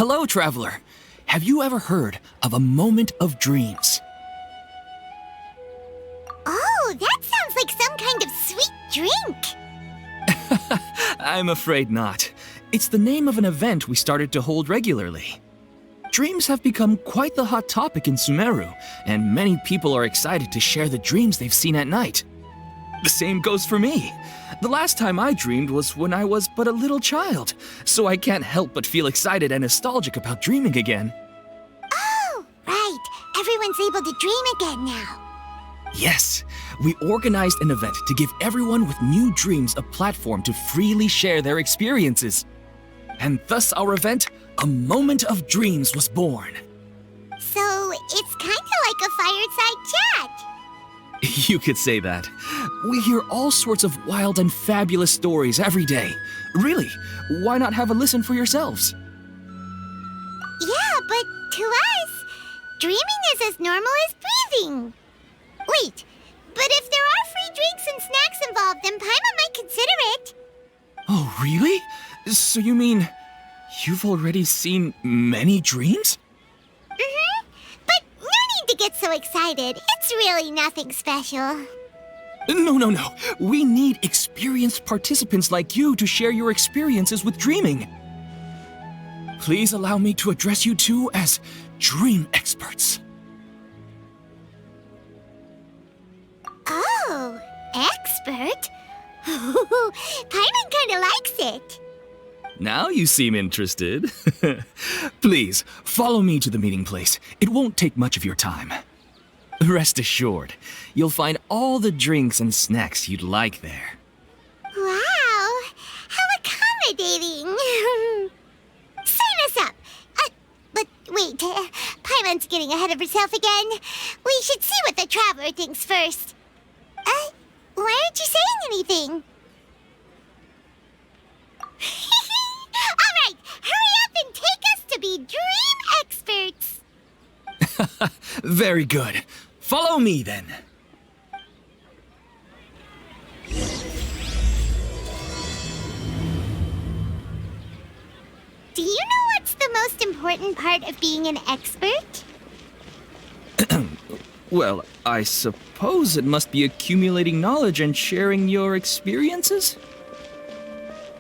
Hello, traveler. Have you ever heard of a moment of dreams? Oh, that sounds like some kind of sweet drink. I'm afraid not. It's the name of an event we started to hold regularly. Dreams have become quite the hot topic in Sumeru, and many people are excited to share the dreams they've seen at night. The same goes for me. The last time I dreamed was when I was but a little child, so I can't help but feel excited and nostalgic about dreaming again. Oh, right. Everyone's able to dream again now. Yes, we organized an event to give everyone with new dreams a platform to freely share their experiences. And thus our event, A Moment of Dreams, was born. So, it's kind of like a fireside chat. You could say that. We hear all sorts of wild and fabulous stories every day. Really, why not have a listen for yourselves? Yeah, but to us, dreaming is as normal as breathing. Wait, but if there are free drinks and snacks involved, then Paimon might consider it. Oh, really? So you mean you've already seen many dreams? Mm-hmm. But no need to get so excited. It's really nothing special. No. We need experienced participants like you to share your experiences with dreaming. Please allow me to address you two as dream experts. Oh, expert? Paimon kinda likes it. Now you seem interested. Please, follow me to the meeting place. It won't take much of your time. Rest assured, you'll find all the drinks and snacks you'd like there. Wow, how accommodating. Sign us up. But wait, Paimon's getting ahead of herself again. We should see what the traveler thinks first. Why aren't you saying anything? All right, hurry up and take us to be dream experts. Very good. Follow me then. Do you know what's the most important part of being an expert? Well, I suppose it must be accumulating knowledge and sharing your experiences?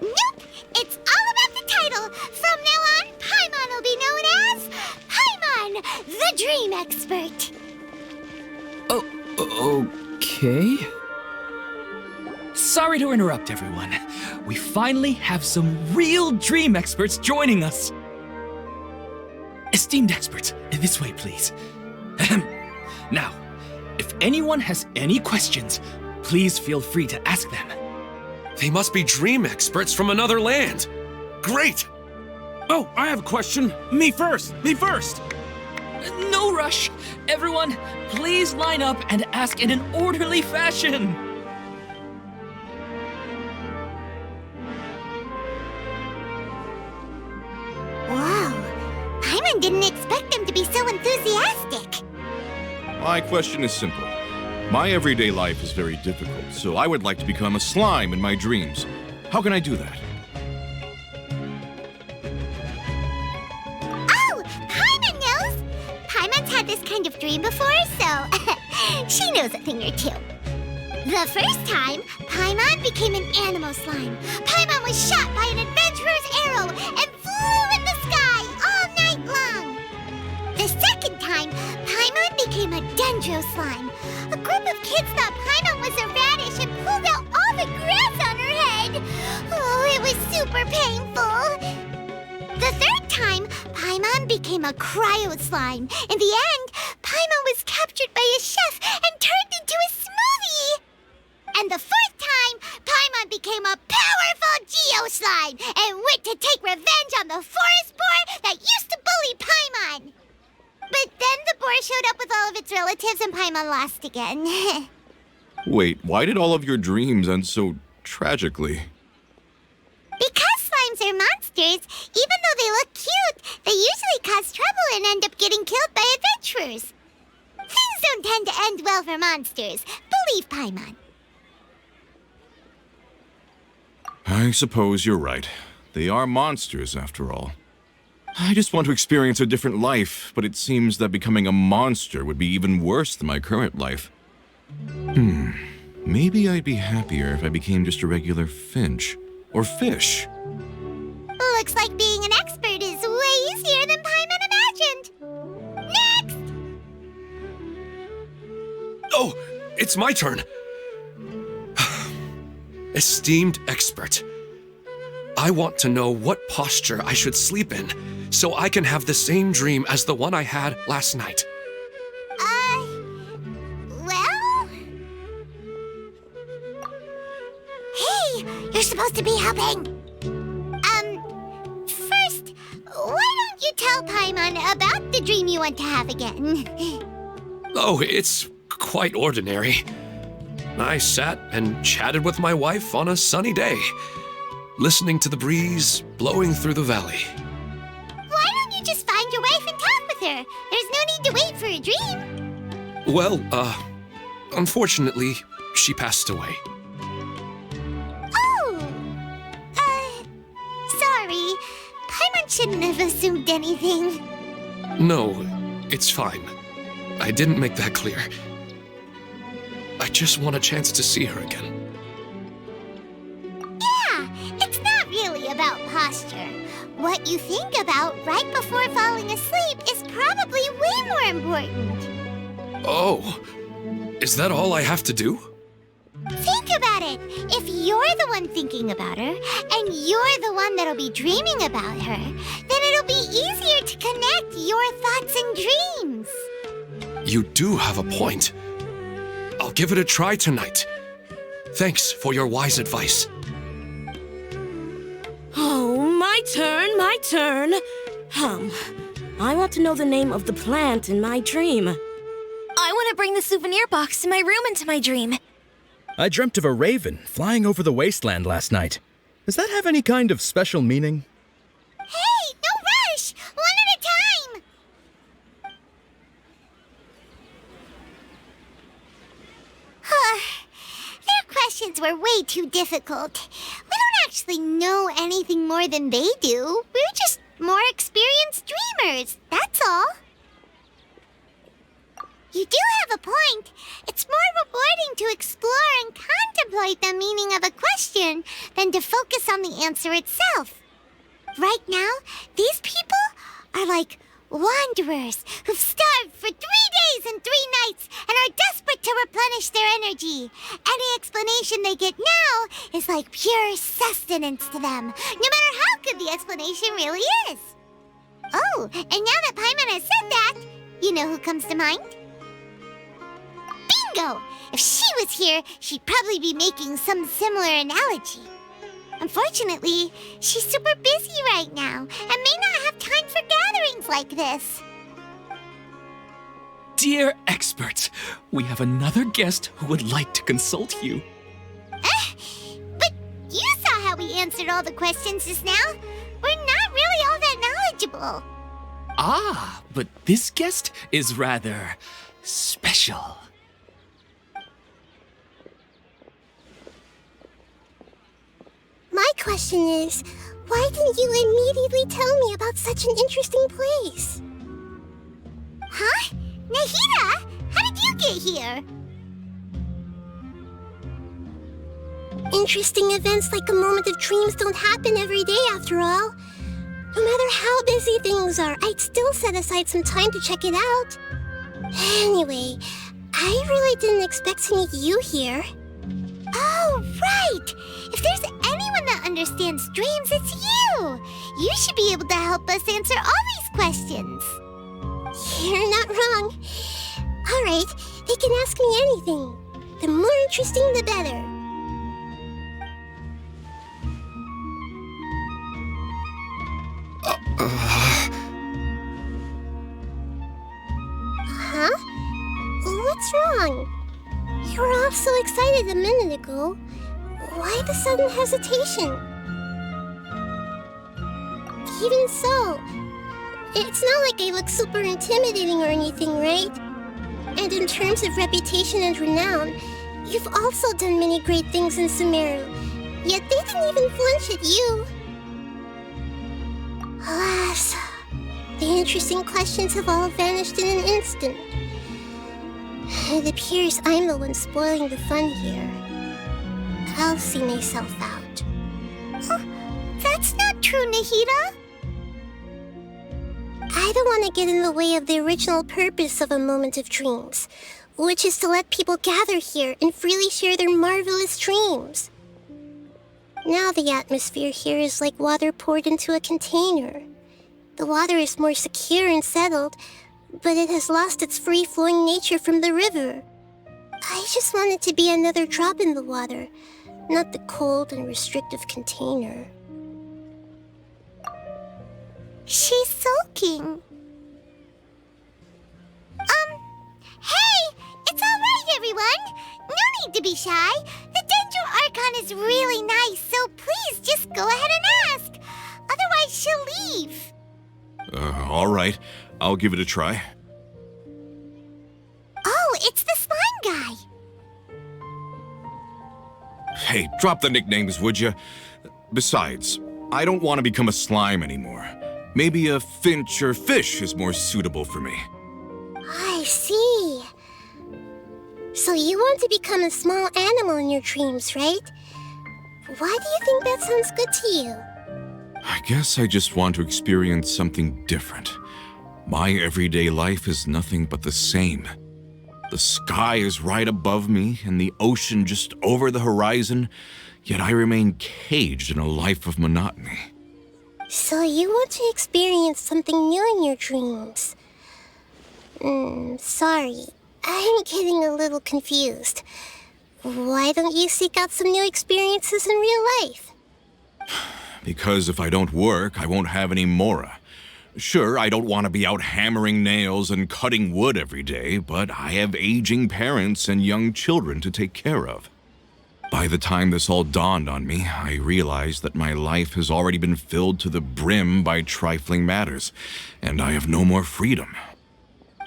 Nope! It's all about the title! From now on, Paimon will be known as Paimon, the Dream Expert! Oh, okay. Sorry to interrupt, everyone. We finally have some real dream experts joining us. Esteemed experts, this way, please. Now, if anyone has any questions, please feel free to ask them. They must be dream experts from another land. Great! Oh, I have a question. Me first! No rush. Everyone, please line up and ask in an orderly fashion. Whoa, Paimon didn't expect them to be so enthusiastic. My question is simple. My everyday life is very difficult, so I would like to become a slime in my dreams. How can I do that? Oh, Paimon knows! Paimon's had this kind of dream before, so she knows a thing or two. The first time, Paimon became an animal slime. Paimon was shot by an adventurer's arrow and flew in the sky all night long. The second time, Paimon became a dendro slime. A group of kids thought Paimon was a radish and pulled out all the grass on her head. Oh, it was super painful. The third time, Paimon became a cryo slime. In the end, Paimon was captured by a chef and turned into a smoothie. And the fourth time, Paimon became a powerful geo slime and went to take revenge on the forest boar that used to bully Paimon. But then the boar showed up with all of its relatives and Paimon lost again. Wait, why did all of your dreams end so tragically? Because slimes are monsters, even though they look cute, they usually cause trouble and end up getting killed by adventurers. Things don't tend to end well for monsters. Believe Paimon. I suppose you're right. They are monsters, after all. I just want to experience a different life, but it seems that becoming a monster would be even worse than my current life. Maybe I'd be happier if I became just a regular finch. Or fish. Looks like being an expert is way easier than Paimon imagined. Next! Oh, it's my turn. Esteemed expert, I want to know what posture I should sleep in so I can have the same dream as the one I had last night. Well? Hey, you're supposed to be helping. First, why don't you tell Paimon about the dream you want to have again? Oh, it's quite ordinary. I sat and chatted with my wife on a sunny day, listening to the breeze blowing through the valley. Why don't you just find your wife and talk with her? There's no need to wait for a dream. Well, unfortunately, she passed away. Oh! Sorry. Paimon shouldn't have assumed anything. No, it's fine. I didn't make that clear. I just want a chance to see her again. Yeah, it's not really about posture. What you think about right before falling asleep is probably way more important. Oh, is that all I have to do? Think about it. If you're the one thinking about her, and you're the one that'll be dreaming about her, then it'll be easier to connect your thoughts and dreams. You do have a point. I'll give it a try tonight. Thanks for your wise advice. Oh, my turn. I want to know the name of the plant in my dream. I want to bring the souvenir box to my room into my dream. I dreamt of a raven flying over the wasteland last night. Does that have any kind of special meaning? Hey, no rush! One at a time! Their questions were way too difficult. We don't actually know anything more than they do. We're just more experienced dreamers, that's all. You do have a point. It's more rewarding to explore and contemplate the meaning of a question than to focus on the answer itself. Right now, these people are like wanderers who've starved for 3 days and 3 nights and are desperate to replenish their energy. Any explanation they get now is like pure sustenance to them, no matter how good the explanation really is. Oh, and now that Paimon has said that, you know who comes to mind? Bingo! If she was here, she'd probably be making some similar analogy. Unfortunately, she's super busy right now and may not have time for gatherings like this. Dear expert, we have another guest who would like to consult you. But you saw how we answered all the questions just now. We're not really all that knowledgeable. Ah, but this guest is rather special. My question is, why didn't you immediately tell me about such an interesting place? Huh? Nahida, how did you get here? Interesting events like a moment of dreams don't happen every day after all. No matter how busy things are, I'd still set aside some time to check it out. Anyway, I really didn't expect to meet you here. Oh, right! If there's anyone that understands dreams, it's you! You should be able to help us answer all these questions. You're not wrong. All right, they can ask me anything. The more interesting, the better. Huh? What's wrong? You were all so excited a minute ago. Why the sudden hesitation? Even so, it's not like I look super intimidating or anything, right? And in terms of reputation and renown, you've also done many great things in Sumeru, yet they didn't even flinch at you. Alas, The interesting questions have all vanished in an instant. It appears I'm the one spoiling the fun here. I'll see myself out. Oh, that's not true, Nahida. I don't want to get in the way of the original purpose of a moment of dreams, which is to let people gather here and freely share their marvelous dreams. Now the atmosphere here is like water poured into a container. The water is more secure and settled, but it has lost its free-flowing nature from the river. I just want it to be another drop in the water, not the cold and restrictive container. She's sulking. Hey! It's all right, everyone! No need to be shy. The Dendro Archon is really nice, so please just go ahead and ask. Otherwise, she'll leave. All right. I'll give it a try. Oh, it's the slime guy. Hey, drop the nicknames, would you? Besides, I don't want to become a slime anymore. Maybe a finch or fish is more suitable for me. I see. So you want to become a small animal in your dreams, right? Why do you think that sounds good to you? I guess I just want to experience something different. My everyday life is nothing but the same. The sky is right above me and the ocean just over the horizon, yet I remain caged in a life of monotony. So you want to experience something new in your dreams? Sorry. I'm getting a little confused. Why don't you seek out some new experiences in real life? Because if I don't work, I won't have any mora. Sure, I don't want to be out hammering nails and cutting wood every day, but I have aging parents and young children to take care of. By the time this all dawned on me, I realized that my life has already been filled to the brim by trifling matters, and I have no more freedom.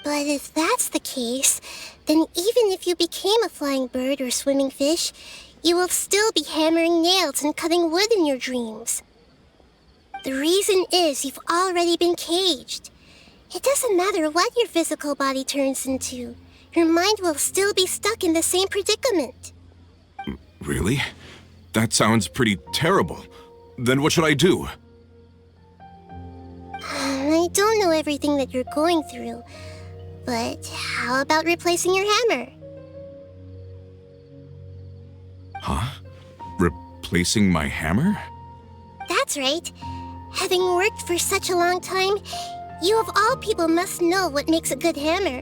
But if that's the case, then even if you became a flying bird or swimming fish, you will still be hammering nails and cutting wood in your dreams. The reason is you've already been caged. It doesn't matter what your physical body turns into. Your mind will still be stuck in the same predicament. Really? That sounds pretty terrible. Then what should I do? I don't know everything that you're going through, but how about replacing your hammer? Huh? Replacing my hammer? That's right. Having worked for such a long time, you of all people must know what makes a good hammer.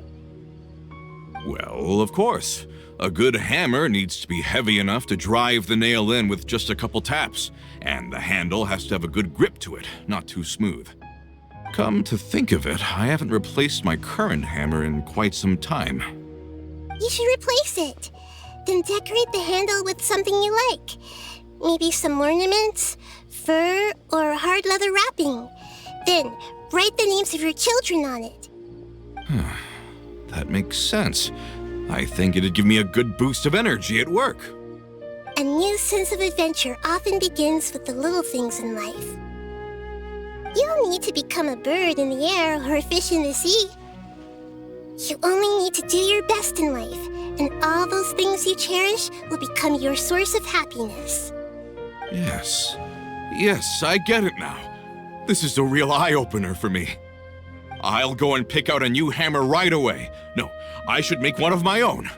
Well, of course. A good hammer needs to be heavy enough to drive the nail in with just a couple taps, and the handle has to have a good grip to it, not too smooth. Come to think of it, I haven't replaced my current hammer in quite some time. You should replace it. Then decorate the handle with something you like. Maybe some ornaments, fur, or hard leather wrapping. Then write the names of your children on it. That makes sense. I think it'd give me a good boost of energy at work. A new sense of adventure often begins with the little things in life. You don't need to become a bird in the air or a fish in the sea. You only need to do your best in life, and all those things you cherish will become your source of happiness. Yes. Yes, I get it now. This is a real eye-opener for me. I'll go and pick out a new hammer right away. No, I should make one of my own.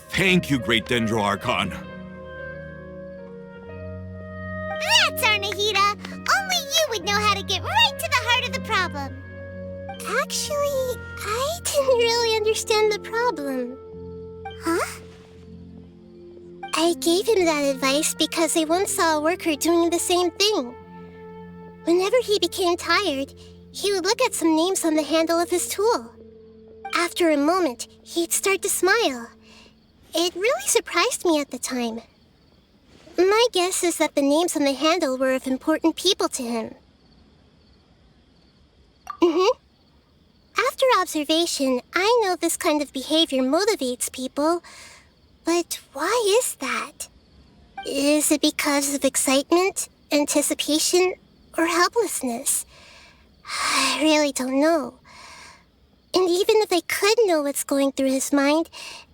Thank you, Great Dendro Archon. That's our Nahida. Only you would know how to get right to the heart of the problem. Actually, I didn't really understand the problem. Huh? I gave him that advice because I once saw a worker doing the same thing. Whenever he became tired, he would look at some names on the handle of his tool. After a moment, he'd start to smile. It really surprised me at the time. My guess is that the names on the handle were of important people to him. After observation, I know this kind of behavior motivates people. But why is that? Is it because of excitement, anticipation, or helplessness? I really don't know. And even if I could know what's going through his mind,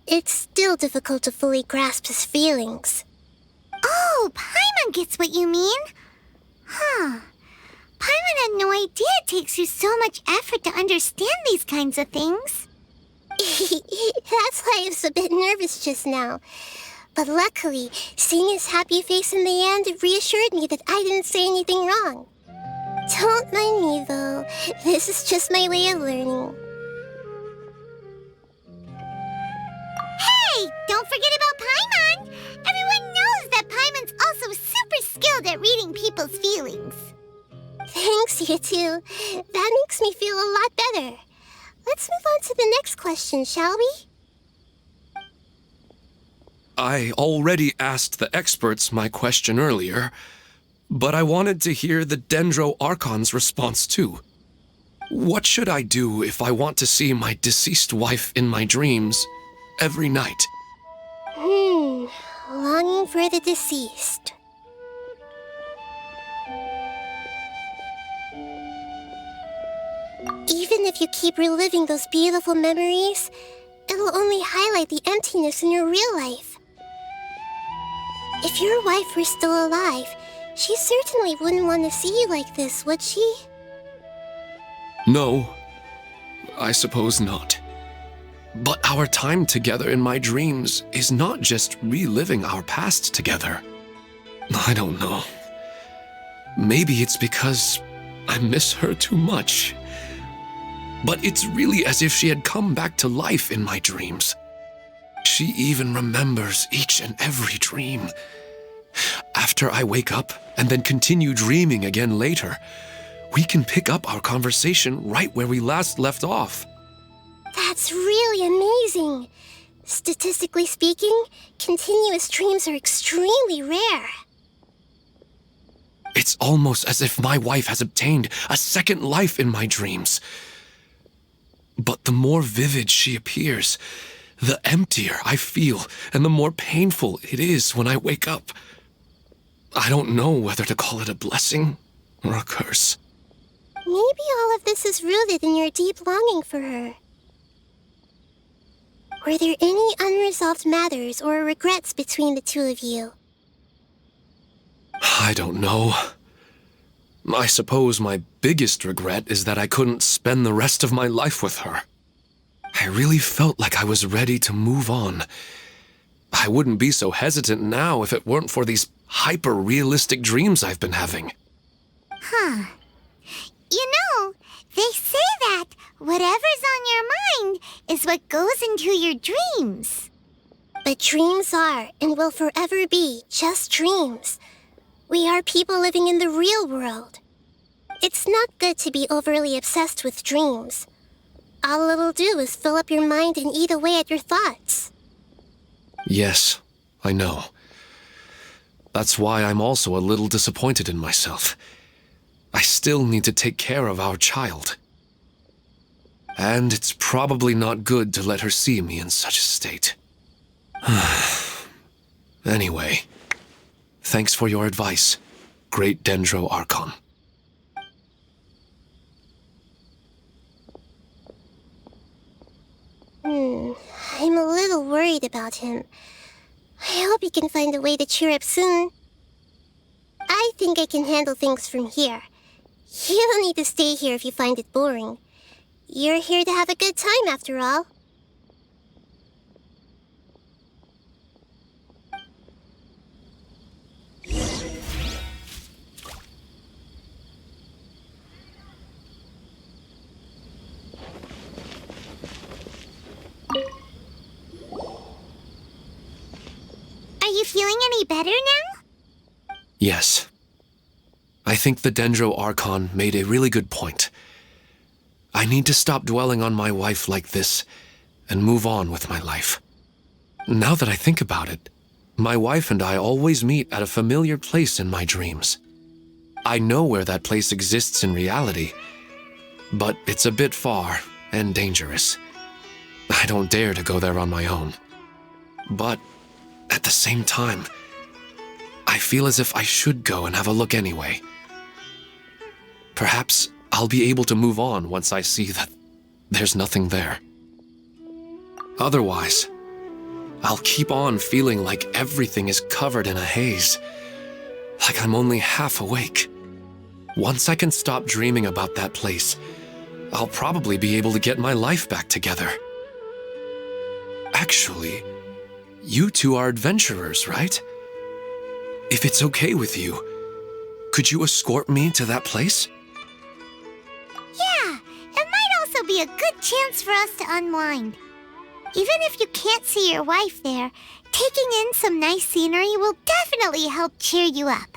it's still difficult to fully grasp his feelings. Oh, Paimon gets what you mean. Huh. Paimon had no idea it takes you so much effort to understand these kinds of things. That's why I was a bit nervous just now. But luckily, seeing his happy face in the end reassured me that I didn't say anything wrong. Don't mind me, though. This is just my way of learning. Hey, don't forget about Paimon! Everyone knows that Paimon's also super skilled at reading people's feelings. Thanks, you two. That makes me feel a lot better. Let's move on to the next question, shall we? I already asked the experts my question earlier, but I wanted to hear the Dendro Archon's response too. What should I do if I want to see my deceased wife in my dreams every night? Longing for the deceased. Even if you keep reliving those beautiful memories, it'll only highlight the emptiness in your real life. If your wife were still alive, she certainly wouldn't want to see you like this, would she? No, I suppose not. But our time together in my dreams is not just reliving our past together. I don't know. Maybe it's because I miss her too much. But it's really as if she had come back to life in my dreams. She even remembers each and every dream. After I wake up and then continue dreaming again later, we can pick up our conversation right where we last left off. That's really amazing. Statistically speaking, continuous dreams are extremely rare. It's almost as if my wife has obtained a second life in my dreams. But the more vivid she appears, the emptier I feel and the more painful it is when I wake up. I don't know whether to call it a blessing or a curse. Maybe all of this is rooted in your deep longing for her. Were there any unresolved matters or regrets between the two of you? I don't know. I suppose my biggest regret is that I couldn't spend the rest of my life with her. I really felt like I was ready to move on. I wouldn't be so hesitant now if it weren't for these hyper-realistic dreams I've been having. Huh. You know, they say that whatever's on your mind is what goes into your dreams. But dreams are and will forever be just dreams. We are people living in the real world. It's not good to be overly obsessed with dreams. All it'll do is fill up your mind and eat away at your thoughts. Yes, I know. That's why I'm also a little disappointed in myself. I still need to take care of our child. And it's probably not good to let her see me in such a state. Anyway, thanks for your advice, Great Dendro Archon. I'm a little worried about him. I hope he can find a way to cheer up soon. I think I can handle things from here. You don't need to stay here if you find it boring. You're here to have a good time, after all. Are you feeling any better now? Yes. I think the Dendro Archon made a really good point. I need to stop dwelling on my wife like this and move on with my life. Now that I think about it, my wife and I always meet at a familiar place in my dreams. I know where that place exists in reality, but it's a bit far and dangerous. I don't dare to go there on my own. But at the same time, I feel as if I should go and have a look anyway. Perhaps I'll be able to move on once I see that there's nothing there. Otherwise, I'll keep on feeling like everything is covered in a haze, like I'm only half awake. Once I can stop dreaming about that place, I'll probably be able to get my life back together. Actually, you two are adventurers, right? If it's okay with you, could you escort me to that place? Yeah, it might also be a good chance for us to unwind. Even if you can't see your wife there, taking in some nice scenery will definitely help cheer you up.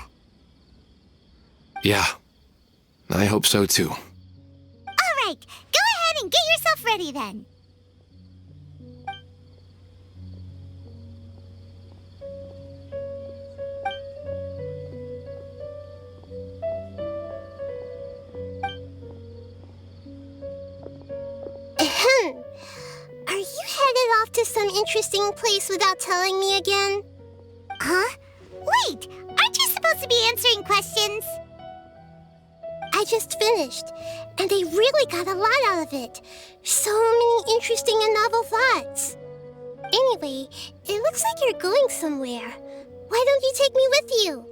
Yeah, I hope so too. All right, go ahead and get yourself ready then. Are you headed off to some interesting place without telling me again? Huh? Wait, aren't you supposed to be answering questions? I just finished, and I really got a lot out of it. So many interesting and novel thoughts. Anyway, it looks like you're going somewhere. Why don't you take me with you?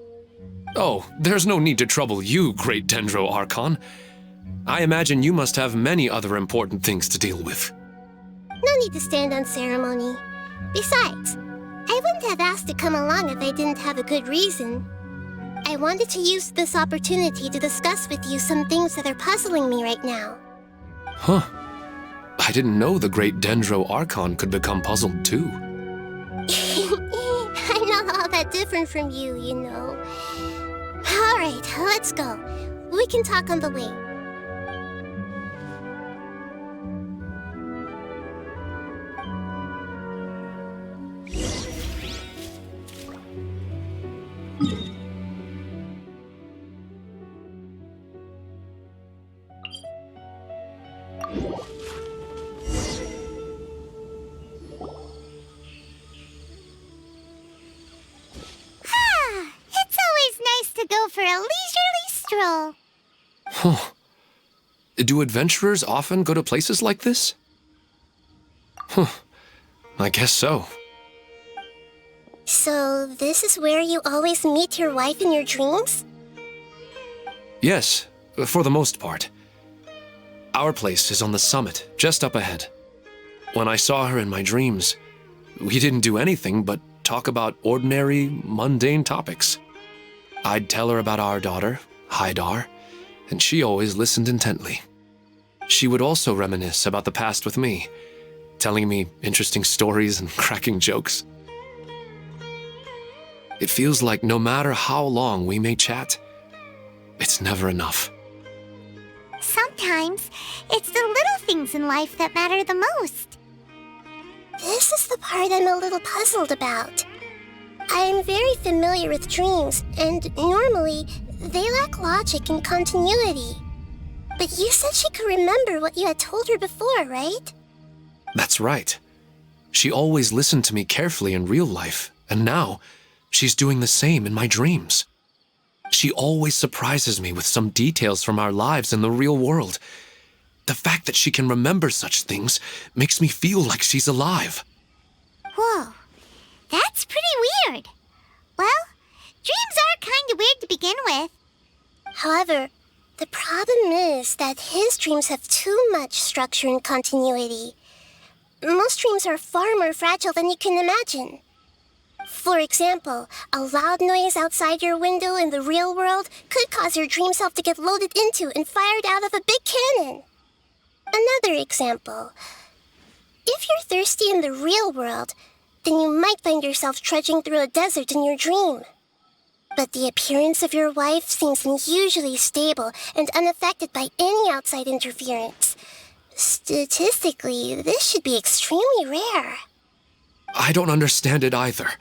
Oh, there's no need to trouble you, Great Dendro Archon. I imagine you must have many other important things to deal with. No need to stand on ceremony. Besides, I wouldn't have asked to come along if I didn't have a good reason. I wanted to use this opportunity to discuss with you some things that are puzzling me right now. Huh. I didn't know the Great Dendro Archon could become puzzled too. I'm not all that different from you, you know. All right, let's go. We can talk on the way. It's always nice to go for a leisurely stroll. Huh. Do adventurers often go to places like this? Huh. I guess so. So, this is where you always meet your wife in your dreams? Yes, for the most part. Our place is on the summit, just up ahead. When I saw her in my dreams, we didn't do anything but talk about ordinary, mundane topics. I'd tell her about our daughter, Haidar, and she always listened intently. She would also reminisce about the past with me, telling me interesting stories and cracking jokes. It feels like no matter how long we may chat, it's never enough. Sometimes, it's the little things in life that matter the most. This is the part I'm a little puzzled about. I am very familiar with dreams, and normally, they lack logic and continuity. But you said she could remember what you had told her before, right? That's right. She always listened to me carefully in real life, and now, she's doing the same in my dreams. She always surprises me with some details from our lives in the real world. The fact that she can remember such things makes me feel like she's alive. Whoa, that's pretty weird. Well, dreams are kind of weird to begin with. However, the problem is that his dreams have too much structure and continuity. Most dreams are far more fragile than you can imagine. For example, a loud noise outside your window in the real world could cause your dream self to get loaded into and fired out of a big cannon. Another example. If you're thirsty in the real world, then you might find yourself trudging through a desert in your dream. But the appearance of your wife seems unusually stable and unaffected by any outside interference. Statistically, this should be extremely rare. I don't understand it either.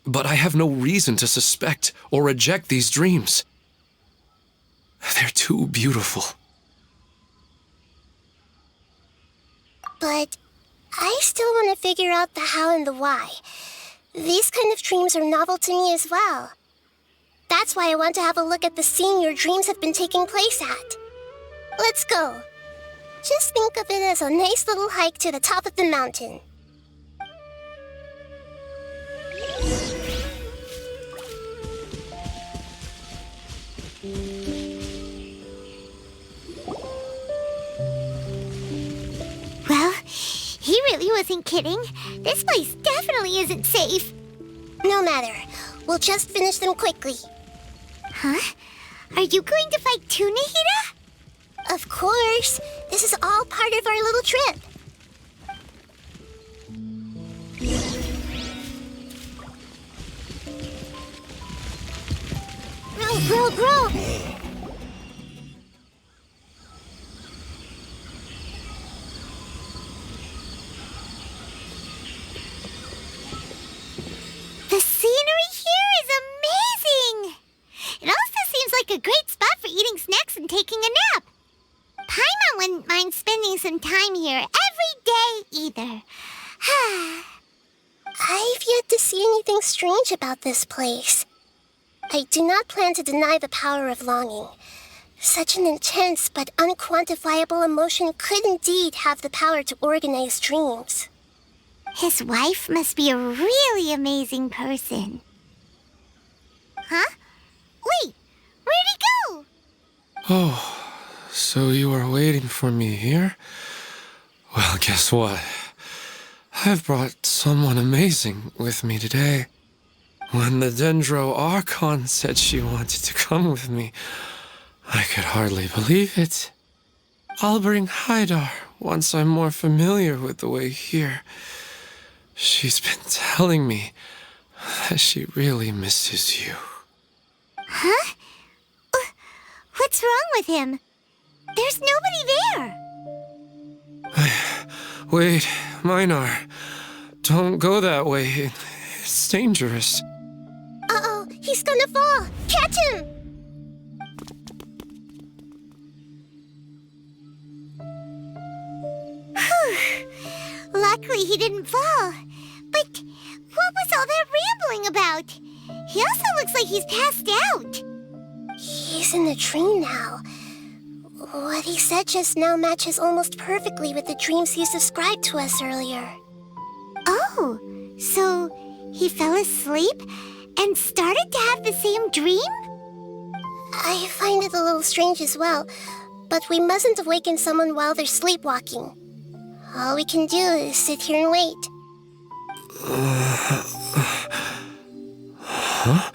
But I have no reason to suspect or reject these dreams. They're too beautiful. But I still want to figure out the how and the why. These kind of dreams are novel to me as well. That's why I want to have a look at the scene your dreams have been taking place at. Let's go. Just think of it as a nice little hike to the top of the mountain. Well, he really wasn't kidding. This place definitely isn't safe. No matter. We'll just finish them quickly. Huh? Are you going to fight too, Nahida? Of course. This is all part of our little trip. Grow! The scenery here is amazing! It also seems like a great spot for eating snacks and taking a nap. Paimon wouldn't mind spending some time here every day either. I've yet to see anything strange about this place. I do not plan to deny the power of longing. Such an intense but unquantifiable emotion could indeed have the power to organize dreams. His wife must be a really amazing person. Huh? Wait, where'd he go? Oh, so you are waiting for me here? Well, guess what? I've brought someone amazing with me today. When the Dendro Archon said she wanted to come with me, I could hardly believe it. I'll bring Haidar once I'm more familiar with the way here. She's been telling me that she really misses you. Huh? What's wrong with him? There's nobody there. Wait, Minar. Don't go that way. It's dangerous. Uh-oh, he's gonna fall! Catch him! Luckily he didn't fall. But what was all that rambling about? He also looks like he's passed out. He's in a dream now. What he said just now matches almost perfectly with the dreams he's described to us earlier. Oh, so he fell asleep and started to have the same dream? I find it a little strange as well, but we mustn't awaken someone while they're sleepwalking. All we can do is sit here and wait. Huh?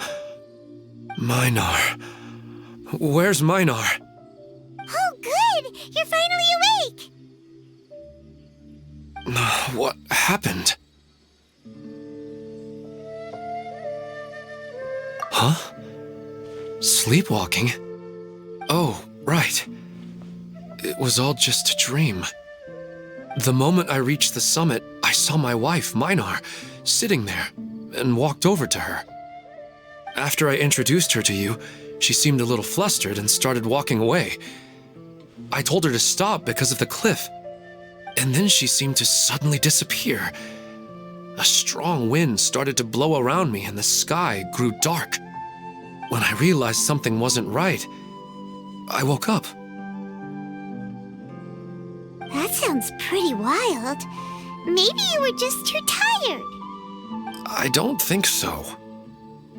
Minar. Where's Minar? Oh, good! You're finally awake! What happened? Huh? Sleepwalking? Oh, right. It was all just a dream. The moment I reached the summit, I saw my wife, Minar, sitting there, and walked over to her. After I introduced her to you, she seemed a little flustered and started walking away. I told her to stop because of the cliff, and then she seemed to suddenly disappear. A strong wind started to blow around me and the sky grew dark. When I realized something wasn't right, I woke up. That sounds pretty wild. Maybe you were just too tired. I don't think so.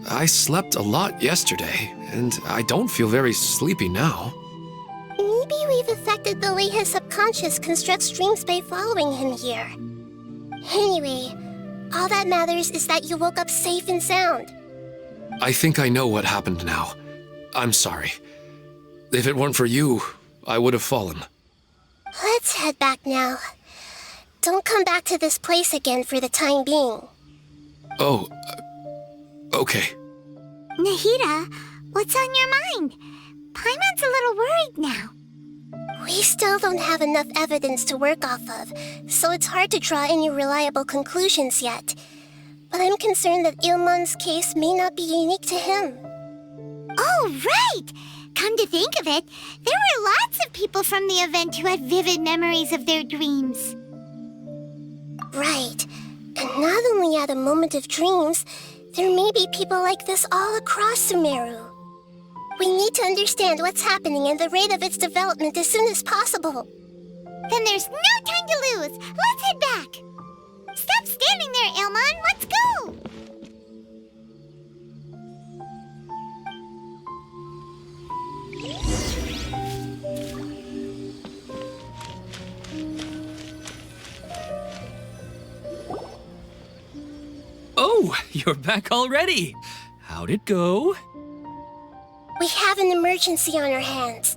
I slept a lot yesterday, and I don't feel very sleepy now. Maybe we've affected the way his subconscious constructs dreams by following him here. Anyway, all that matters is that you woke up safe and sound. I think I know what happened now. I'm sorry. If it weren't for you, I would have fallen. Let's head back now. Don't come back to this place again for the time being. Oh, okay. Nahida, what's on your mind? Paimon's a little worried now. We still don't have enough evidence to work off of, so it's hard to draw any reliable conclusions yet. But I'm concerned that Ilmon's case may not be unique to him. Oh, right! Come to think of it, there were lots of people from the event who had vivid memories of their dreams. Right. And not only at a moment of dreams, there may be people like this all across Sumeru. We need to understand what's happening and the rate of its development as soon as possible. Then there's no time to lose. Let's head back. Stop standing there, Elmon. Let's go. Oh, you're back already. How'd it go? We have an emergency on our hands.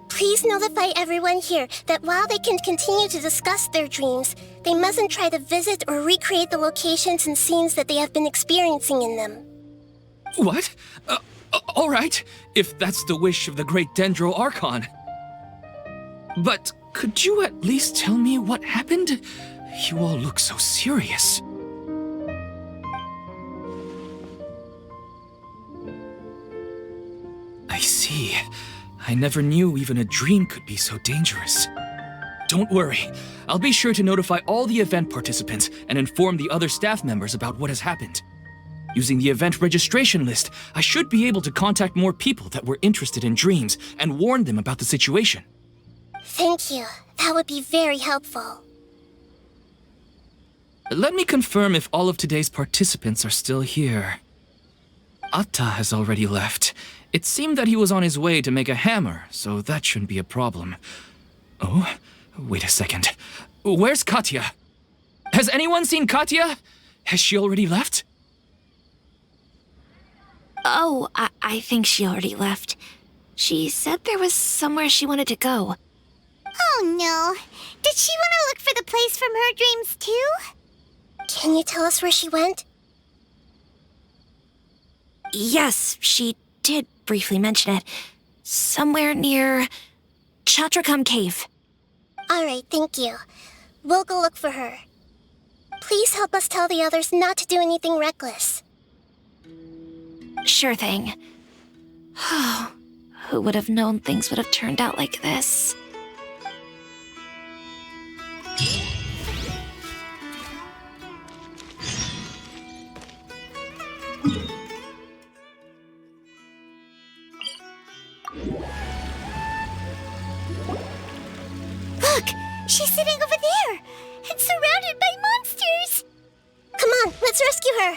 Please notify everyone here that while they can continue to discuss their dreams, they mustn't try to visit or recreate the locations and scenes that they have been experiencing in them. What? All right, if that's the wish of the great Dendro Archon. But could you at least tell me what happened? You all look so serious. I see. I never knew even a dream could be so dangerous. Don't worry. I'll be sure to notify all the event participants and inform the other staff members about what has happened. Using the event registration list, I should be able to contact more people that were interested in dreams and warn them about the situation. Thank you. That would be very helpful. Let me confirm if all of today's participants are still here. Atta has already left. It seemed that he was on his way to make a hammer, so that shouldn't be a problem. Oh, wait a second. Where's Katya? Has anyone seen Katya? Has she already left? Oh, I think she already left. She said there was somewhere she wanted to go. Oh no. Did she want to look for the place from her dreams too? Can you tell us where she went? Yes, she did briefly mention it. Somewhere near Chatrakam Cave. Alright, thank you. We'll go look for her. Please help us tell the others not to do anything reckless. Sure thing. Who would have known things would have turned out like this? Look! She's sitting over there! And surrounded by monsters! Come on, let's rescue her!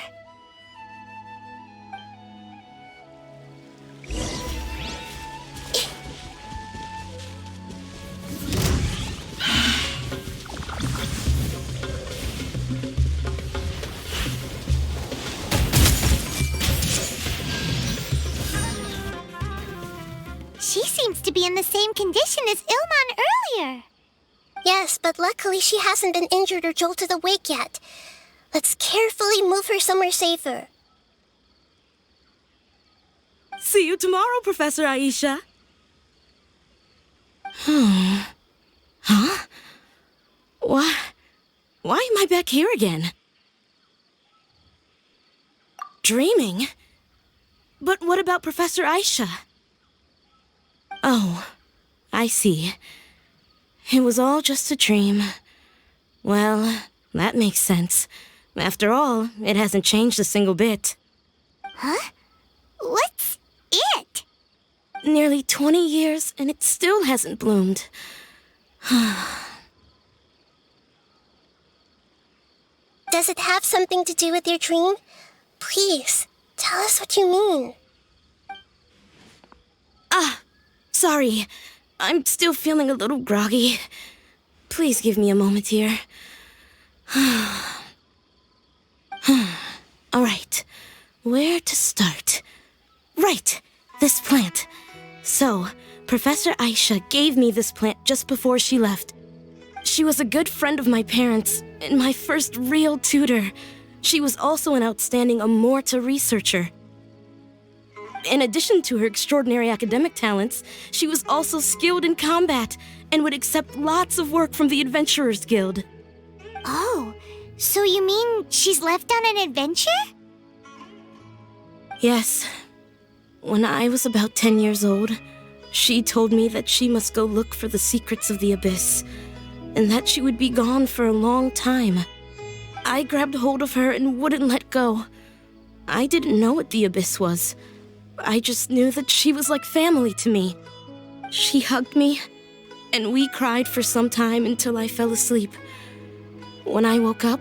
She seems to be in the same condition as Ilman earlier. Yes, but luckily she hasn't been injured or jolted awake yet. Let's carefully move her somewhere safer. See you tomorrow, Professor Aisha. Huh? Why am I back here again? Dreaming? But what about Professor Aisha? Oh, I see. It was all just a dream. Well, that makes sense. After all, it hasn't changed a single bit. Huh? What's it? Nearly 20 years, and it still hasn't bloomed. Does it have something to do with your dream? Please, tell us what you mean. Sorry. I'm still feeling a little groggy. Please give me a moment here. All right. Where to start? Right. This plant. So, Professor Aisha gave me this plant just before she left. She was a good friend of my parents and my first real tutor. She was also an outstanding Amorta researcher. In addition to her extraordinary academic talents, she was also skilled in combat and would accept lots of work from the Adventurers Guild. Oh, so you mean she's left on an adventure? Yes. When I was about 10 years old, she told me that she must go look for the secrets of the Abyss, and that she would be gone for a long time. I grabbed hold of her and wouldn't let go. I didn't know what the Abyss was, I just knew that she was like family to me. She hugged me, and we cried for some time until I fell asleep. When I woke up,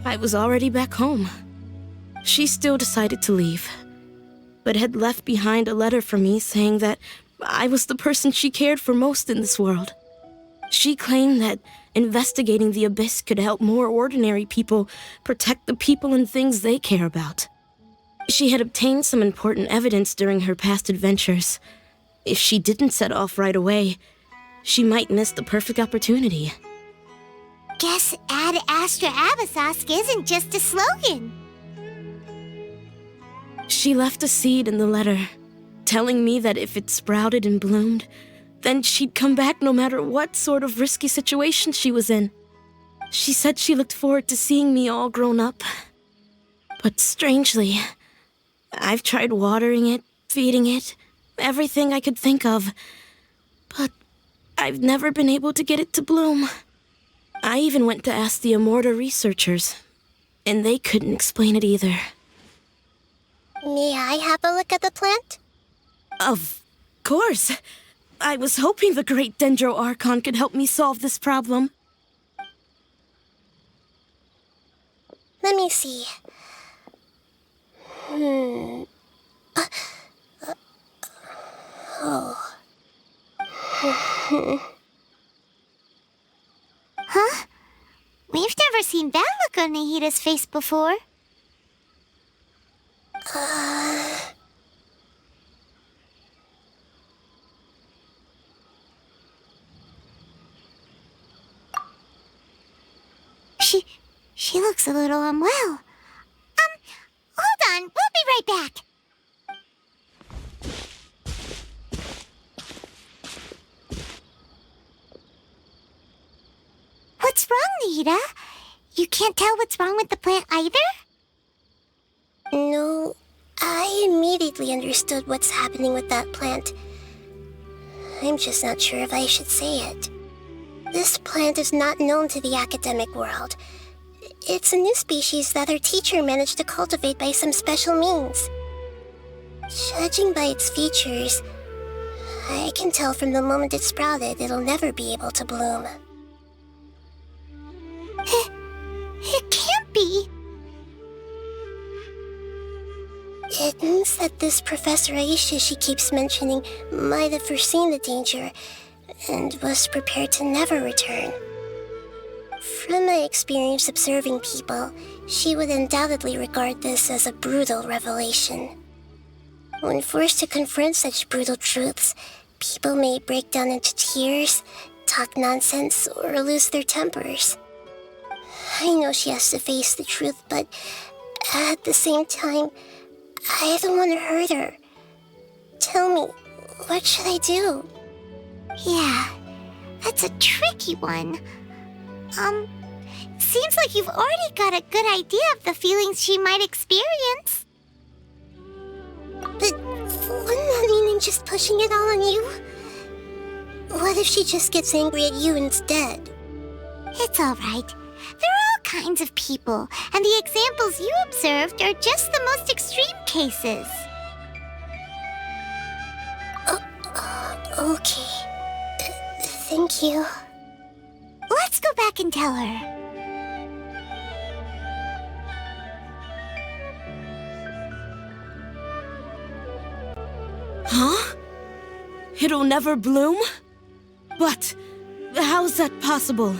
I was already back home. She still decided to leave, but had left behind a letter for me saying that I was the person she cared for most in this world. She claimed that investigating the abyss could help more ordinary people protect the people and things they care about. She had obtained some important evidence during her past adventures. If she didn't set off right away, she might miss the perfect opportunity. Guess Ad Astra Abyssosque isn't just a slogan. She left a seed in the letter, telling me that if it sprouted and bloomed, then she'd come back no matter what sort of risky situation she was in. She said she looked forward to seeing me all grown up. But strangely, I've tried watering it, feeding it, everything I could think of. But I've never been able to get it to bloom. I even went to ask the Immorta researchers, and they couldn't explain it either. May I have a look at the plant? Of course. I was hoping the great Dendro Archon could help me solve this problem. Let me see. Huh? We've never seen that look on Nahida's face before. She looks a little unwell. Hold on, we'll be right back. What's wrong, Nahida? You can't tell what's wrong with the plant either? No, I immediately understood what's happening with that plant. I'm just not sure if I should say it. This plant is not known to the academic world. It's a new species that our teacher managed to cultivate by some special means. Judging by its features, I can tell from the moment it sprouted it'll never be able to bloom. It can't be. It means that this Professor Aisha she keeps mentioning might have foreseen the danger and was prepared to never return. From my experience observing people, she would undoubtedly regard this as a brutal revelation. When forced to confront such brutal truths, people may break down into tears, talk nonsense, or lose their tempers. I know she has to face the truth, but at the same time, I don't want to hurt her. Tell me, what should I do? Yeah, that's a tricky one. Seems like you've already got a good idea of the feelings she might experience. But wouldn't that mean I'm just pushing it all on you? What if she just gets angry at you instead? It's all right. There are all kinds of people, and the examples you observed are just the most extreme cases. Okay. Thank you. Let's go back and tell her. Huh? It'll never bloom? But how's that possible?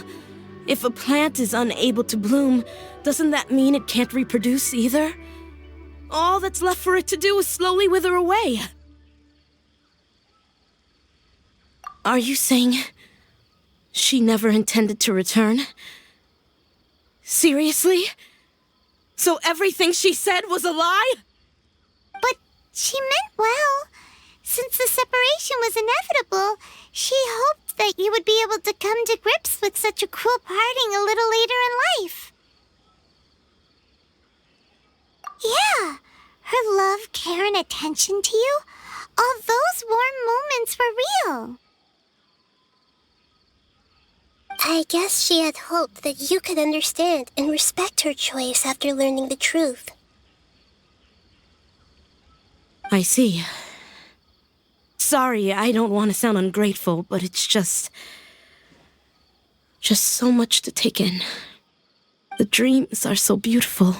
If a plant is unable to bloom, doesn't that mean it can't reproduce either? All that's left for it to do is slowly wither away. Are you saying she never intended to return? Seriously? So everything she said was a lie? But she meant well. Since the separation was inevitable, she hoped that you would be able to come to grips with such a cruel parting a little later in life. Yeah, her love, care, and attention to you, all those warm moments were real. I guess she had hoped that you could understand and respect her choice after learning the truth. I see. Sorry, I don't want to sound ungrateful, but it's just so much to take in. The dreams are so beautiful.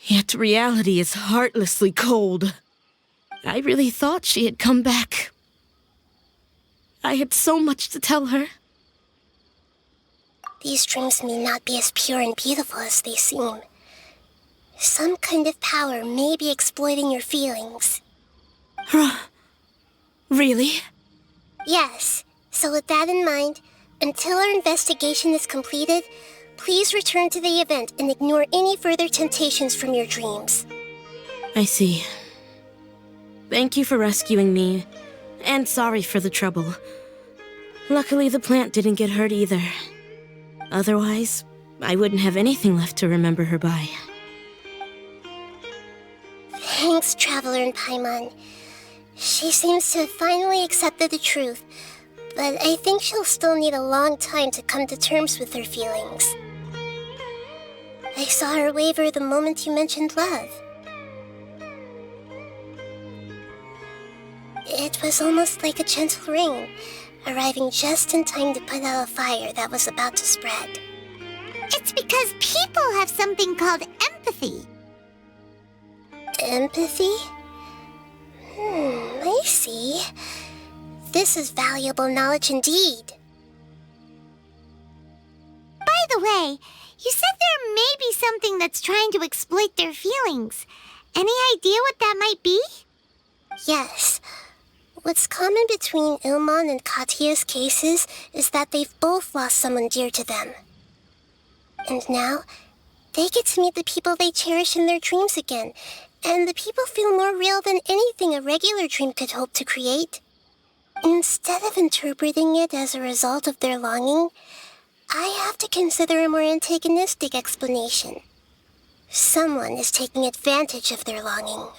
Yet reality is heartlessly cold. I really thought she had come back. I had so much to tell her. These dreams may not be as pure and beautiful as they seem. Some kind of power may be exploiting your feelings. Really? Yes. So with that in mind, until our investigation is completed, please return to the event and ignore any further temptations from your dreams. I see. Thank you for rescuing me, and sorry for the trouble. Luckily, the plant didn't get hurt either. Otherwise, I wouldn't have anything left to remember her by. Thanks, Traveler and Paimon. She seems to have finally accepted the truth, but I think she'll still need a long time to come to terms with her feelings. I saw her waver the moment you mentioned love. It was almost like a gentle rain, arriving just in time to put out a fire that was about to spread. It's because people have something called empathy. Empathy? I see. This is valuable knowledge indeed. By the way, you said there may be something that's trying to exploit their feelings. Any idea what that might be? Yes. What's common between Ilmon and Katya's cases is that they've both lost someone dear to them. And now, they get to meet the people they cherish in their dreams again, and the people feel more real than anything a regular dream could hope to create. Instead of interpreting it as a result of their longing, I have to consider a more antagonistic explanation. Someone is taking advantage of their longing.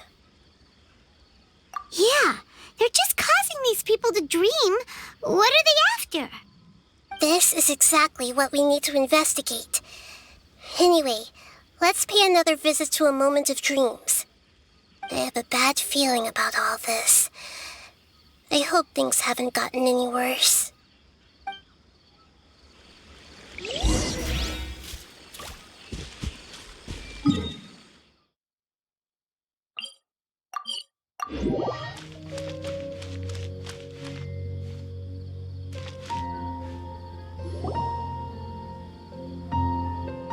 Yeah, they're just causing these people to dream. What are they after? This is exactly what we need to investigate. Anyway, let's pay another visit to a moment of dreams. I have a bad feeling about all this. I hope things haven't gotten any worse.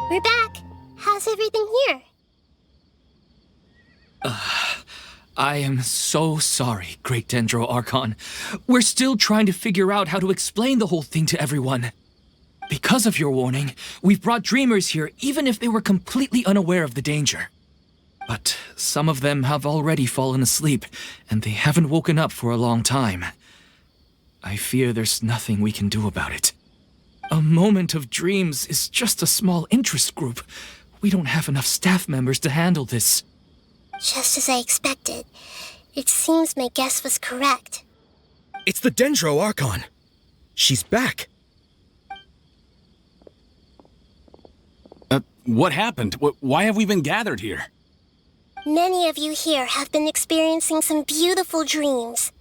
We're back. How's everything here? I am so sorry, Great Dendro Archon. We're still trying to figure out how to explain the whole thing to everyone. Because of your warning, we've brought dreamers here even if they were completely unaware of the danger. But some of them have already fallen asleep, and they haven't woken up for a long time. I fear there's nothing we can do about it. A moment of dreams is just a small interest group. We don't have enough staff members to handle this. Just as I expected. It seems my guess was correct. It's the Dendro Archon. She's back. What happened? Why have we been gathered here? Many of you here have been experiencing some beautiful dreams.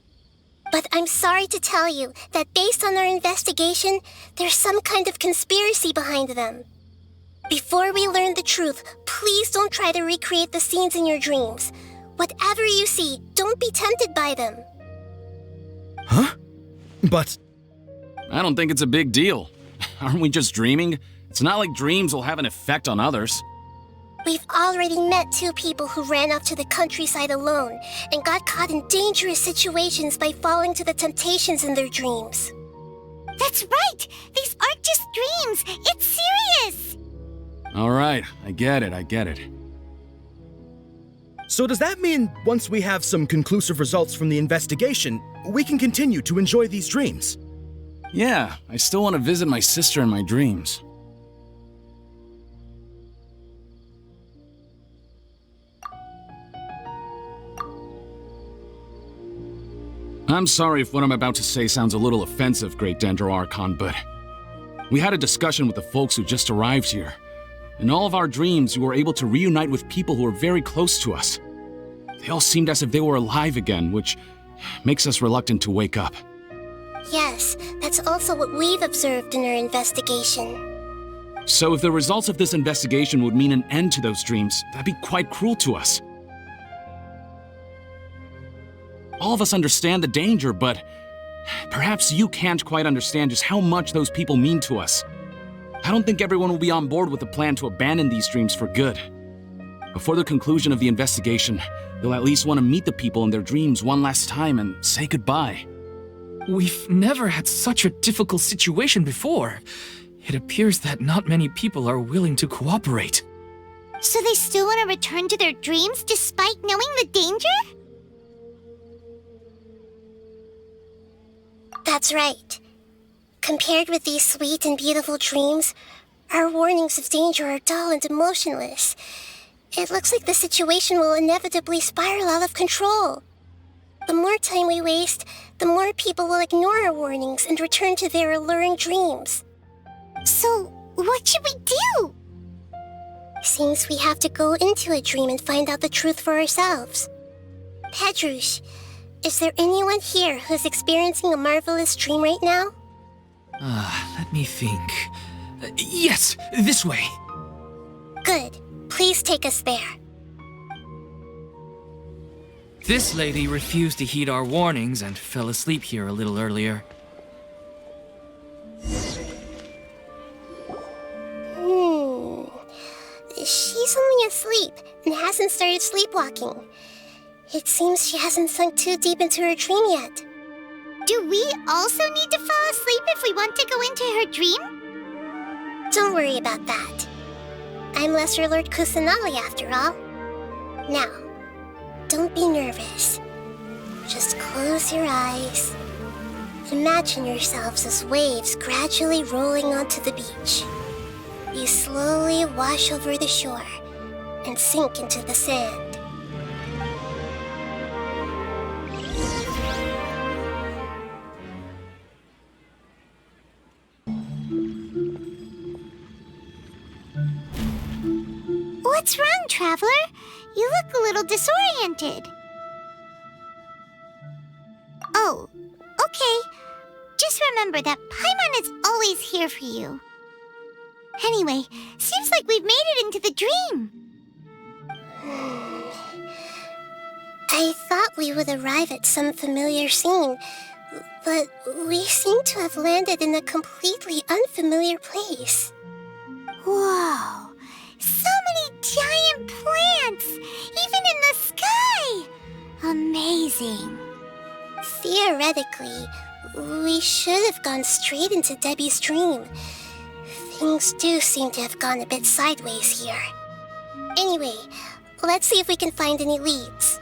But I'm sorry to tell you that based on our investigation, there's some kind of conspiracy behind them. Before we learn the truth, please don't try to recreate the scenes in your dreams. Whatever you see, don't be tempted by them. Huh? But... I don't think it's a big deal. Aren't we just dreaming? It's not like dreams will have an effect on others. We've already met two people who ran off to the countryside alone and got caught in dangerous situations by falling to the temptations in their dreams. That's right! These aren't just dreams! It's serious! All right, I get it. so does that mean once we have some conclusive results from the investigation, we can continue to enjoy these dreams? Yeah, I still want to visit my sister in my dreams. I'm sorry if what I'm about to say sounds a little offensive, Great Dendro Archon, but we had a discussion with the folks who just arrived here. In all of our dreams, we were able to reunite with people who were very close to us. They all seemed as if they were alive again, which makes us reluctant to wake up. Yes, that's also what we've observed in our investigation. So if the results of this investigation would mean an end to those dreams, that'd be quite cruel to us. All of us understand the danger, but perhaps you can't quite understand just how much those people mean to us. I don't think everyone will be on board with the plan to abandon these dreams for good. Before the conclusion of the investigation, they'll at least want to meet the people in their dreams one last time and say goodbye. We've never had such a difficult situation before. It appears that not many people are willing to cooperate. So they still want to return to their dreams despite knowing the danger? That's right. Compared with these sweet and beautiful dreams, our warnings of danger are dull and emotionless. It looks like the situation will inevitably spiral out of control. The more time we waste, the more people will ignore our warnings and return to their alluring dreams. So, what should we do? Seems we have to go into a dream and find out the truth for ourselves. Pedrush, is there anyone here who's experiencing a marvelous dream right now? Let me think. Yes, this way. Good. Please take us there. This lady refused to heed our warnings and fell asleep here a little earlier. She's only asleep and hasn't started sleepwalking. It seems she hasn't sunk too deep into her dream yet. Do we also need to fall asleep if we want to go into her dream? Don't worry about that. I'm Lesser Lord Kusanali after all. Now, don't be nervous. Just close your eyes. Imagine yourselves as waves gradually rolling onto the beach. You slowly wash over the shore and sink into the sand. What's wrong, Traveler? You look a little disoriented. Oh, okay. Just remember that Paimon is always here for you. Anyway, seems like we've made it into the dream. I thought we would arrive at some familiar scene, but we seem to have landed in a completely unfamiliar place. Whoa! So many giant plants! Even in the sky! Amazing. Theoretically, we should have gone straight into Debbie's dream. Things do seem to have gone a bit sideways here. Anyway, let's see if we can find any leads.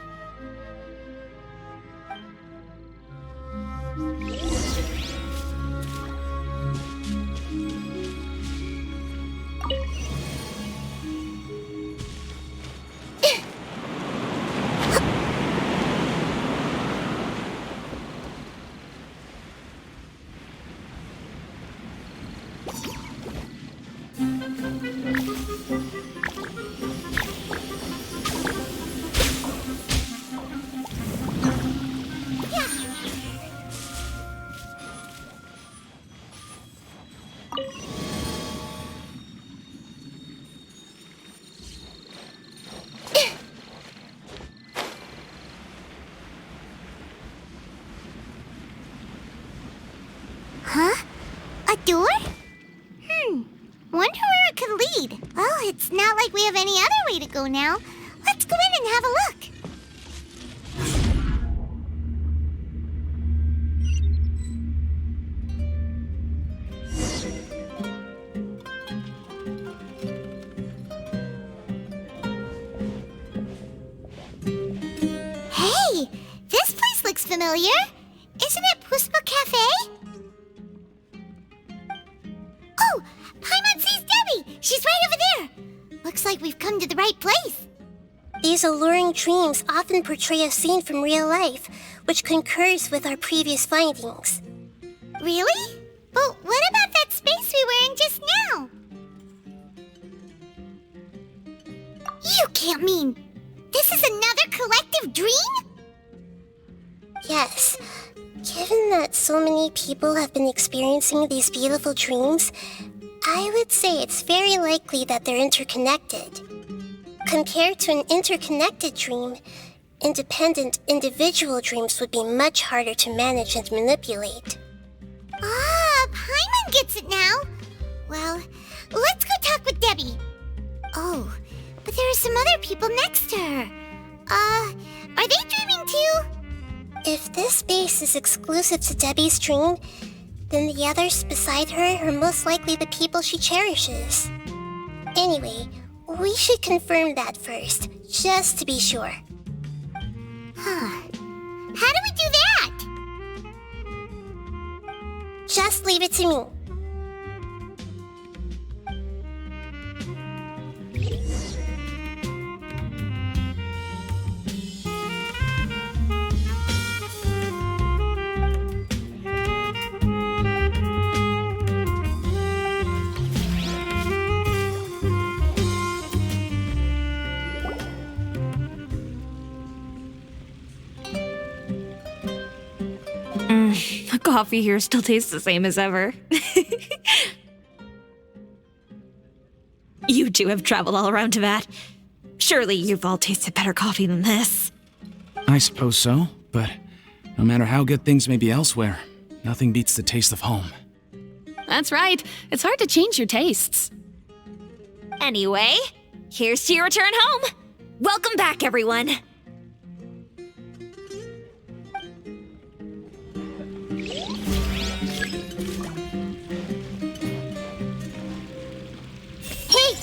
Huh? A door? Wonder where it could lead. Well, it's not like we have any other way to go now. Let's go in and have a look. Hey, this place looks familiar. Isn't it Puspa Cafe? Oh, Paimon sees Debbie! She's right over there! Looks like we've come to the right place. These alluring dreams often portray a scene from real life, which concurs with our previous findings. Really? But what about that space we were in just now? You can't mean... This this is another collective dream? Yes. Given that so many people have been experiencing these beautiful dreams, I would say it's very likely that they're interconnected. Compared to an interconnected dream, independent individual dreams would be much harder to manage and manipulate. Ah, Paimon gets it now. Well, let's go talk with Debbie. Oh, but there are some other people next to her. Are they dreaming too? If this space is exclusive to Debbie's dream, then the others beside her are most likely the people she cherishes. Anyway, we should confirm that first, just to be sure. Huh. How do we do that? Just leave it to me. The coffee here still tastes the same as ever. You two have traveled all around Tibet. Surely you've all tasted better coffee than this. I suppose so, but no matter how good things may be elsewhere, nothing beats the taste of home. That's right. It's hard to change your tastes. Anyway, here's to your return home. Welcome back, everyone. Hey!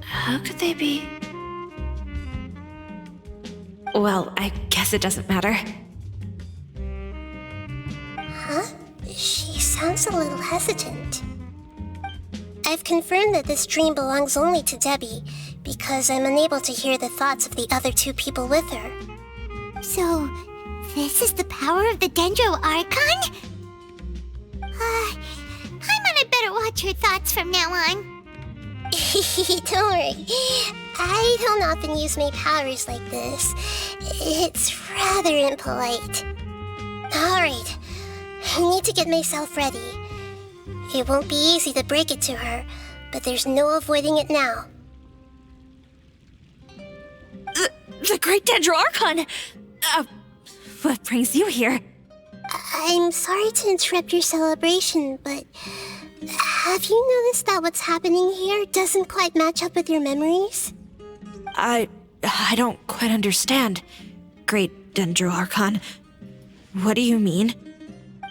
How could they be? Well, I guess it doesn't matter. Huh? She sounds a little hesitant. I've confirmed that this dream belongs only to Debbie, because I'm unable to hear the thoughts of the other two people with her. So, this is the power of the Dendro Archon? Paimon had better watch her thoughts from now on. Don't worry. I don't often use my powers like this. It's rather impolite. Alright, I need to get myself ready. It won't be easy to break it to her, but there's no avoiding it now. The Great Dendro Archon! What brings you here? I'm sorry to interrupt your celebration, but have you noticed that what's happening here doesn't quite match up with your memories? I don't quite understand. Great Dendro Archon. What do you mean?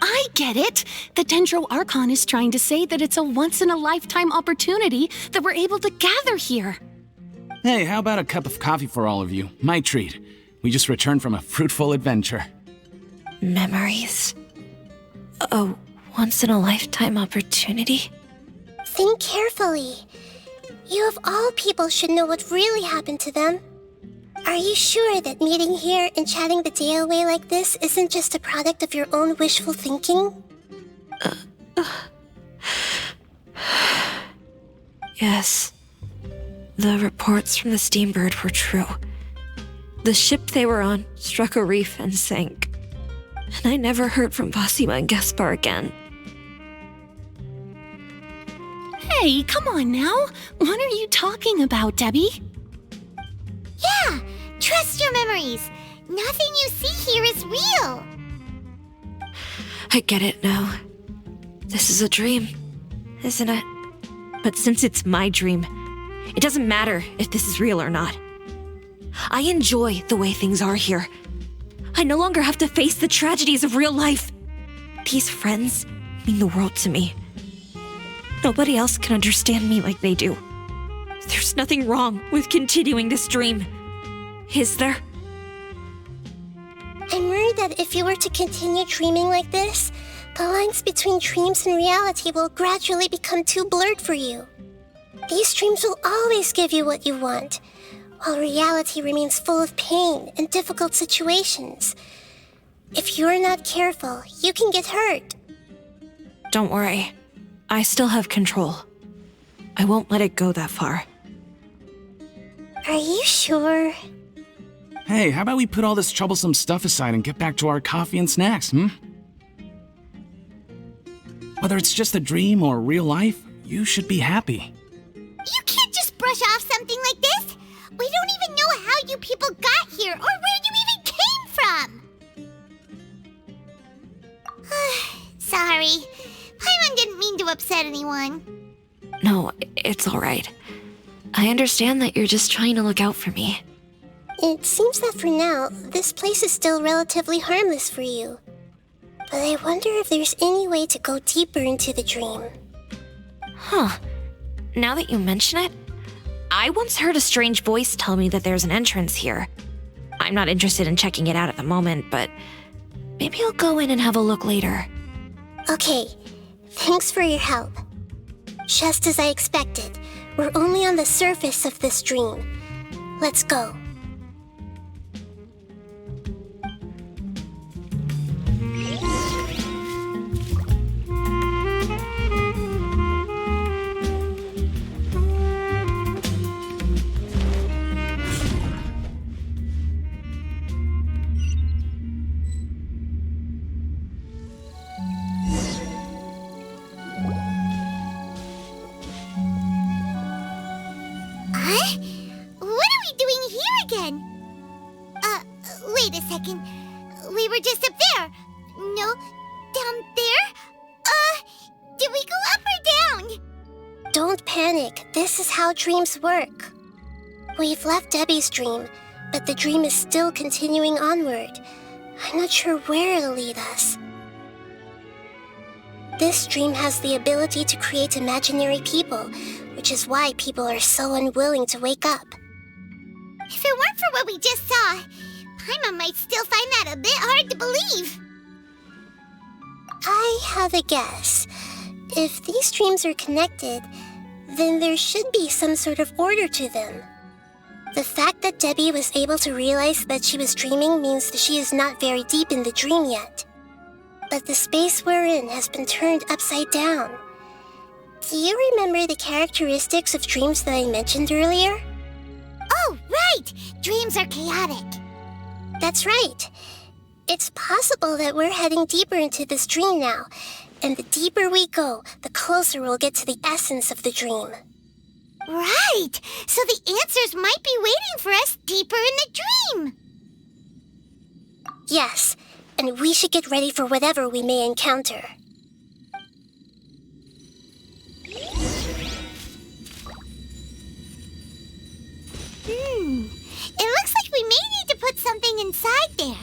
I get it. The Dendro Archon is trying to say that it's a once-in-a-lifetime opportunity that we're able to gather here. Hey, how about a cup of coffee for all of you? My treat. We just returned from a fruitful adventure. Memories. A once-in-a-lifetime opportunity? Think carefully. You of all people should know what really happened to them. Are you sure that meeting here and chatting the day away like this isn't just a product of your own wishful thinking? Yes. The reports from the Steambird were true. The ship they were on struck a reef and sank. And I never heard from Basima and Gaspar again. Hey, come on now. What are you talking about, Debbie? Yeah, trust your memories. Nothing you see here is real. I get it now. This is a dream, isn't it? But since it's my dream, it doesn't matter if this is real or not. I enjoy the way things are here. I no longer have to face the tragedies of real life. These friends mean the world to me. Nobody else can understand me like they do. There's nothing wrong with continuing this dream. Is there? I'm worried that if you were to continue dreaming like this, the lines between dreams and reality will gradually become too blurred for you. These dreams will always give you what you want, while reality remains full of pain and difficult situations. If you're not careful, you can get hurt. Don't worry. I still have control. I won't let it go that far. Are you sure? Hey, how about we put all this troublesome stuff aside and get back to our coffee and snacks, Whether it's just a dream or real life, you should be happy. You can't just brush off something like this. We don't even know how you people got here or where you even came from. Sorry. Paimon didn't mean to upset anyone. No, it's alright. I understand that you're just trying to look out for me. It seems that for now, this place is still relatively harmless for you. But I wonder if there's any way to go deeper into the dream. Huh. Now that you mention it, I once heard a strange voice tell me that there's an entrance here. I'm not interested in checking it out at the moment, but maybe I'll go in and have a look later. Okay, thanks for your help. Just as I expected, we're only on the surface of this dream. Let's go. Wait a second. We were just up there. No, down there? Did we go up or down? Don't panic. This is how dreams work. We've left Debbie's dream, but the dream is still continuing onward. I'm not sure where it'll lead us. This dream has the ability to create imaginary people, which is why people are so unwilling to wake up. If it weren't for what we just saw, Paimon might still find that a bit hard to believe. I have a guess. If these dreams are connected, then there should be some sort of order to them. The fact that Debbie was able to realize that she was dreaming means that she is not very deep in the dream yet. But the space we're in has been turned upside down. Do you remember the characteristics of dreams that I mentioned earlier? Oh, right! Dreams are chaotic. That's right. It's possible that we're heading deeper into this dream now, and the deeper we go, the closer we'll get to the essence of the dream. Right! So the answers might be waiting for us deeper in the dream. Yes, and we should get ready for whatever we may encounter. It looks like we may need to put something inside there.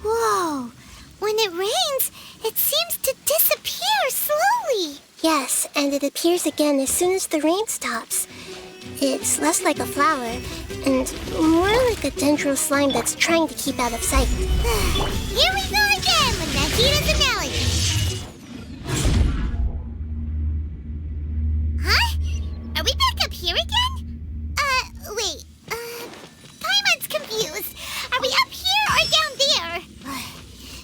Whoa! When it rains, it seems to disappear slowly. Yes, and it appears again as soon as the rain stops. It's less like a flower, and more like a dendro slime that's trying to keep out of sight. Here we go again with Nahida's analogy. Huh? Are we back up here again? Wait. Paimon's confused. Are we up here or down there?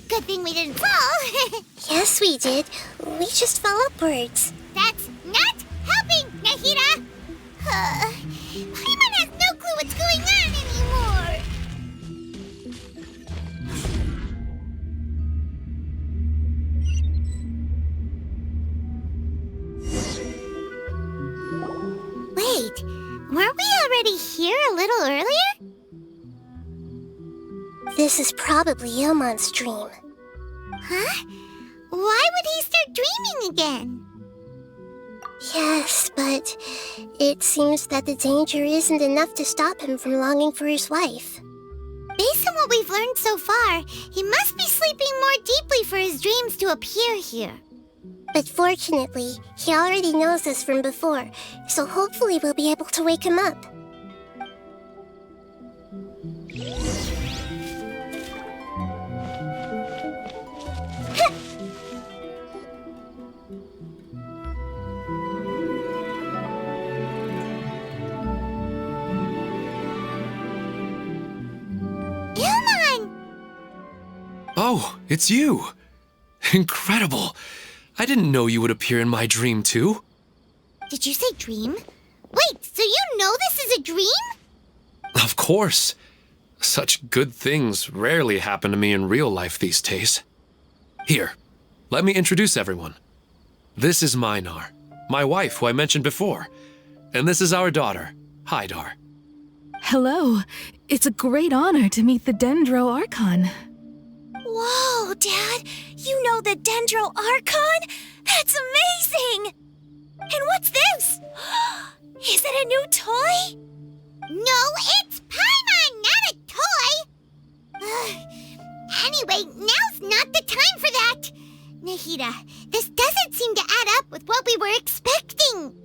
Good thing we didn't fall. Yes, we did. We just fell upwards. That's not helping, Nahida. Paimon has no clue what's going on anymore. Wait, weren't we already here a little earlier? This is probably Ilmon's dream. Huh? Why would he start dreaming again? Yes, but it seems that the danger isn't enough to stop him from longing for his wife. Based on what we've learned so far, he must be sleeping more deeply for his dreams to appear here. But fortunately, he already knows us from before, so hopefully we'll be able to wake him up. Oh, it's you! Incredible! I didn't know you would appear in my dream, too. Did you say dream? Wait, so you know this is a dream? Of course. Such good things rarely happen to me in real life these days. Here, let me introduce everyone. This is Minar, my wife who I mentioned before. And this is our daughter, Hydar. Hello. It's a great honor to meet the Dendro Archon. Whoa, Dad! You know the Dendro Archon? That's amazing! And what's this? Is it a new toy? No, it's Paimon, not a toy! Anyway, now's not the time for that! Nahida, this doesn't seem to add up with what we were expecting.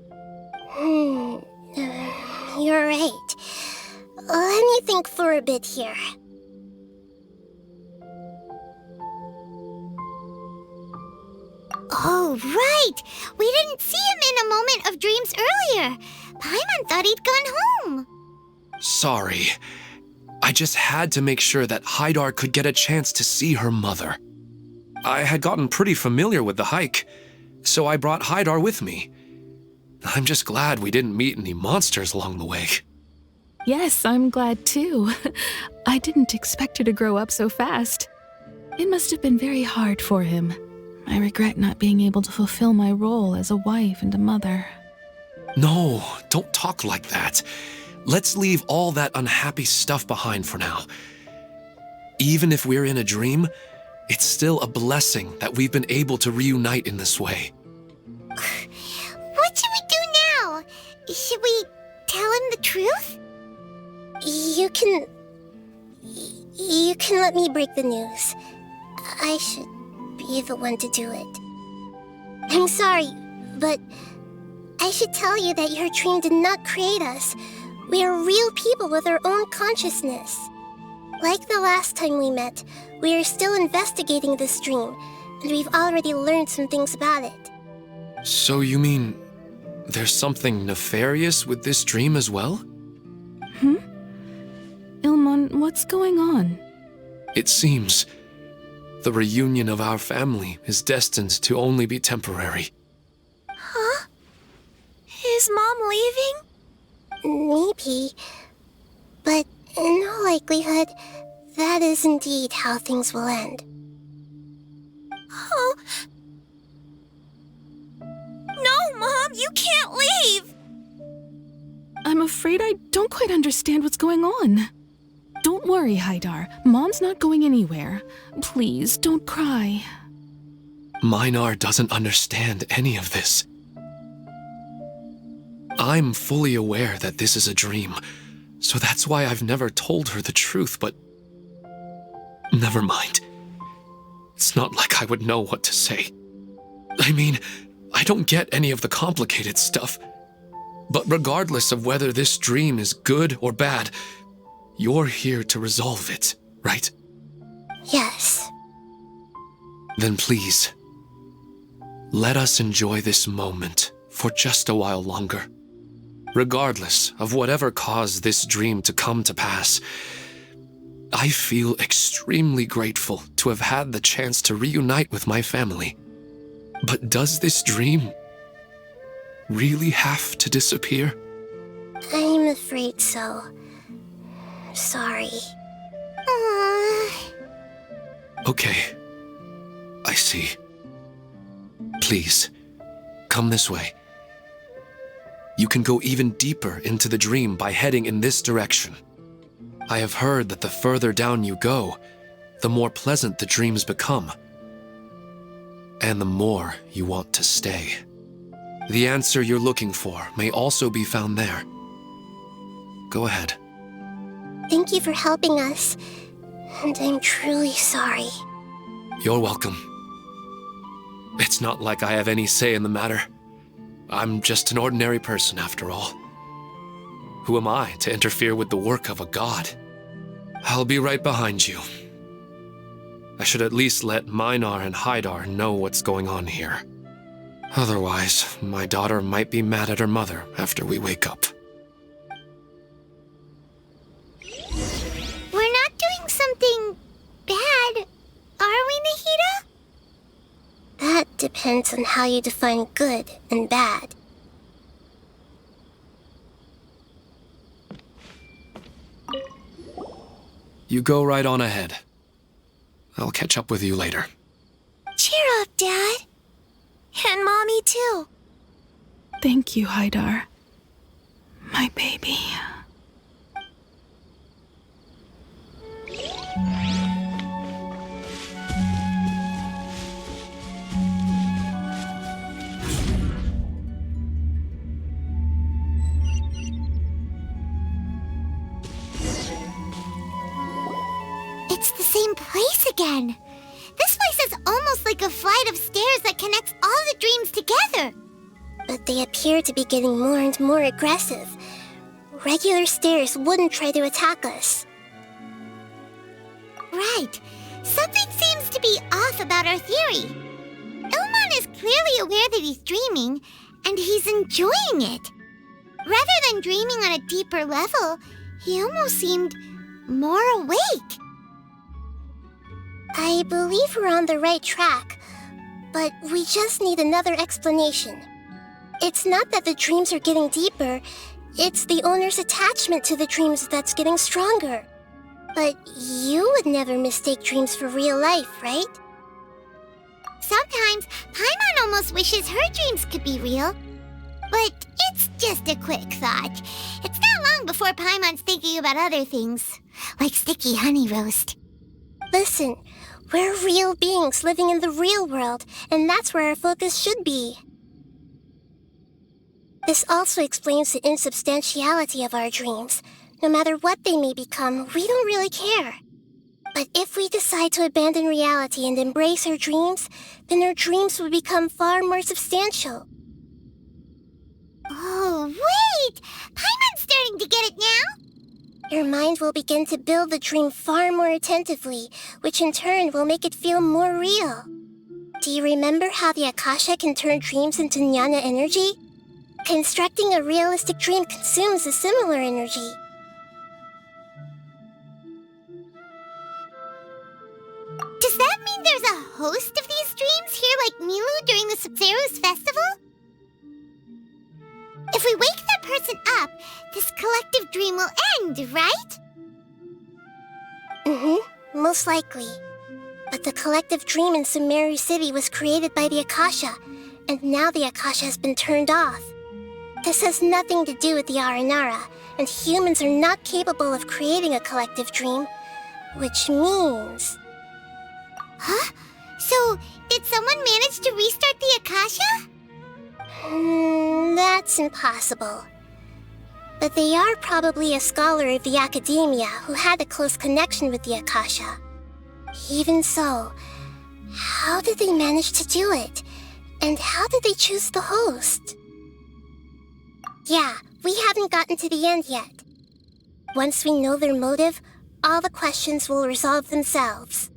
You're right. Let me think for a bit here. Oh, right! We didn't see him in a moment of dreams earlier. Paimon thought he'd gone home. Sorry. I just had to make sure that Hydar could get a chance to see her mother. I had gotten pretty familiar with the hike, so I brought Hydar with me. I'm just glad we didn't meet any monsters along the way. Yes, I'm glad too. I didn't expect her to grow up so fast. It must have been very hard for him. I regret not being able to fulfill my role as a wife and a mother. No, don't talk like that. Let's leave all that unhappy stuff behind for now. Even if we're in a dream, it's still a blessing that we've been able to reunite in this way. What should we do now? Should we tell him the truth? You can let me break the news. I should be the one to do it. I'm sorry, but I should tell you that your dream did not create us. We are real people with our own consciousness. Like the last time we met, we are still investigating this dream, and we've already learned some things about it. So you mean there's something nefarious with this dream as well? Ilmon, what's going on? It seems the reunion of our family is destined to only be temporary. Huh? Is Mom leaving? Maybe, but in all likelihood, that is indeed how things will end. Oh. No, Mom, you can't leave! I'm afraid I don't quite understand what's going on. Don't worry, Hydar. Mom's not going anywhere. Please, don't cry. Minar doesn't understand any of this. I'm fully aware that this is a dream, so that's why I've never told her the truth, but never mind. It's not like I would know what to say. I mean, I don't get any of the complicated stuff. But regardless of whether this dream is good or bad, you're here to resolve it, right? Yes. Then please, let us enjoy this moment for just a while longer. Regardless of whatever caused this dream to come to pass, I feel extremely grateful to have had the chance to reunite with my family. But does this dream really have to disappear? I'm afraid so. Sorry. Okay. I see. Please, come this way. You can go even deeper into the dream by heading in this direction. I have heard that the further down you go, the more pleasant the dreams become, and the more you want to stay. The answer you're looking for may also be found there. Go ahead. Thank you for helping us, and I'm truly sorry. You're welcome. It's not like I have any say in the matter. I'm just an ordinary person, after all. Who am I to interfere with the work of a god? I'll be right behind you. I should at least let Minar and Haidar know what's going on here. Otherwise, my daughter might be mad at her mother after we wake up. We're not doing something bad, are we, Nahida? That depends on how you define good and bad. You go right on ahead. I'll catch up with you later. Cheer up, Dad. And Mommy, too. Thank you, Haidar. My baby. It's the same place again. This place is almost like a flight of stairs that connects all the dreams together. But they appear to be getting more and more aggressive. Regular stairs wouldn't try to attack us. Right. Something seems to be off about our theory. Ilmon is clearly aware that he's dreaming, and he's enjoying it. Rather than dreaming on a deeper level, he almost seemed more awake. I believe we're on the right track, but we just need another explanation. It's not that the dreams are getting deeper, it's the owner's attachment to the dreams that's getting stronger. But you would never mistake dreams for real life, right? Sometimes, Paimon almost wishes her dreams could be real. But it's just a quick thought. It's not long before Paimon's thinking about other things, like sticky honey roast. Listen, we're real beings living in the real world, and that's where our focus should be. This also explains the insubstantiality of our dreams. No matter what they may become, we don't really care. But if we decide to abandon reality and embrace our dreams, then our dreams will become far more substantial. Oh, wait! Paimon's starting to get it now! Your mind will begin to build the dream far more attentively, which in turn will make it feel more real. Do you remember how the Akasha can turn dreams into jnana energy? Constructing a realistic dream consumes a similar energy. Does that mean there's a host of these dreams here like Milu during the Sumeru's festival? If we wake that person up, this collective dream will end, right? Most likely. But the collective dream in Sumeru City was created by the Akasha, and now the Akasha has been turned off. This has nothing to do with the Aranara, and humans are not capable of creating a collective dream, which means... Huh? So, did someone manage to restart the Akasha? That's impossible. But they are probably a scholar of the academia who had a close connection with the Akasha. Even so, how did they manage to do it? And how did they choose the host? Yeah, we haven't gotten to the end yet. Once we know their motive, all the questions will resolve themselves.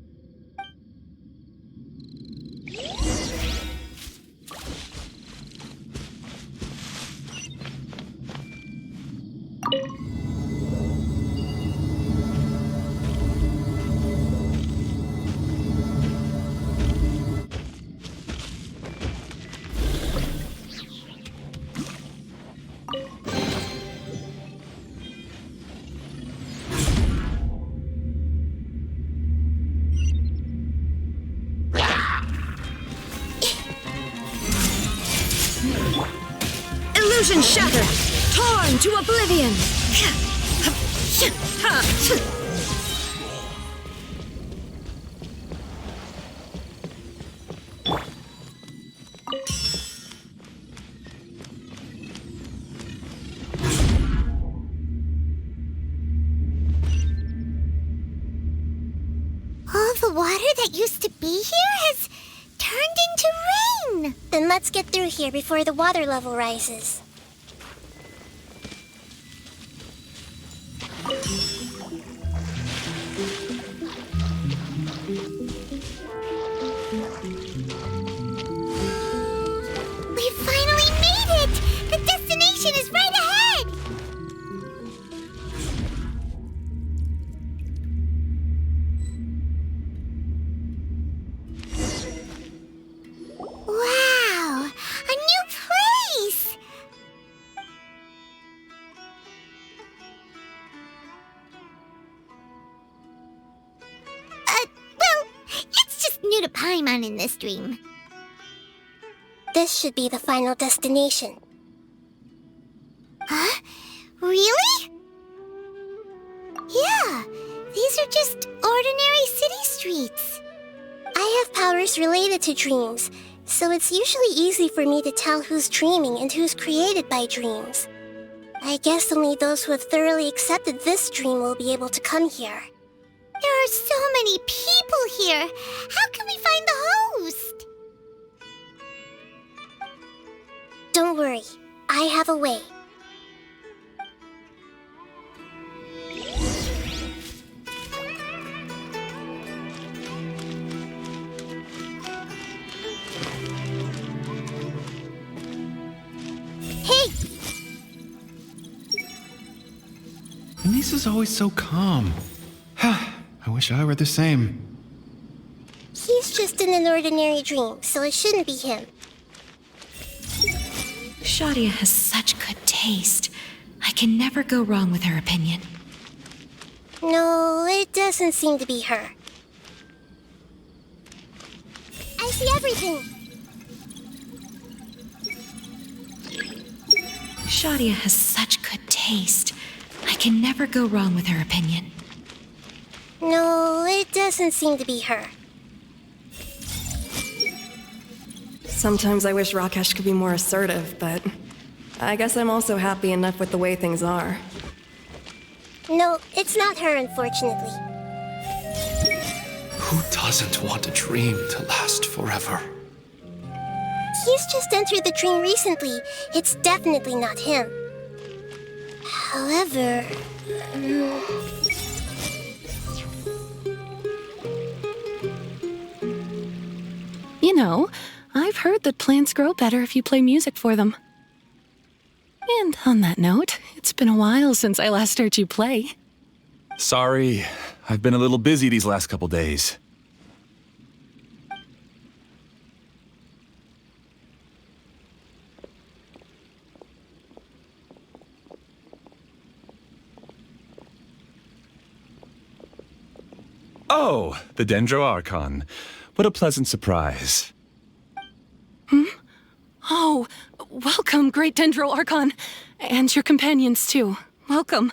Illusion shattered! Torn to oblivion! All the water that used to be here has turned into rain. Then let's get through here before the water level rises. We finally made it! The destination is right ahead! Wow! A new place! Well, it's just new to Paimon in this dream. This should be the final destination. Huh? Really? Yeah, these are just ordinary city streets. I have powers related to dreams, so it's usually easy for me to tell who's dreaming and who's created by dreams. I guess only those who have thoroughly accepted this dream will be able to come here. There are so many people here. How can we find the host? Don't worry, I have a way. Hey! Lisa's always so calm. I wish I were the same. He's just in an ordinary dream, so it shouldn't be him. Shadia has such good taste. I can never go wrong with her opinion. No, it doesn't seem to be her. I see everything! Shadia has such good taste. I can never go wrong with her opinion. No, it doesn't seem to be her. Sometimes I wish Rakesh could be more assertive, but I guess I'm also happy enough with the way things are. No, it's not her, unfortunately. Who doesn't want a dream to last forever? He's just entered the dream recently. It's definitely not him. However... You know, I've heard that plants grow better if you play music for them. And on that note, it's been a while since I last heard you play. Sorry, I've been a little busy these last couple days. Oh, the Dendro Archon. What a pleasant surprise. Oh, welcome, Great Dendro Archon. And your companions, too. Welcome.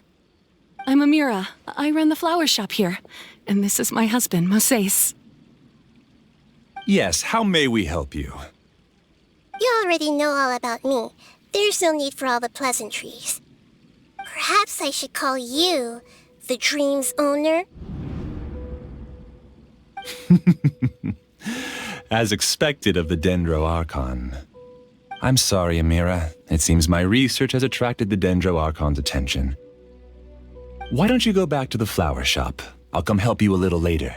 I'm Amira. I run the flower shop here. And this is my husband, Moses. Yes, how may we help you? You already know all about me. There's no need for all the pleasantries. Perhaps I should call you the dream's owner? As expected of the Dendro Archon. I'm sorry, Amira. It seems my research has attracted the Dendro Archon's attention. Why don't you go back to the flower shop? I'll come help you a little later.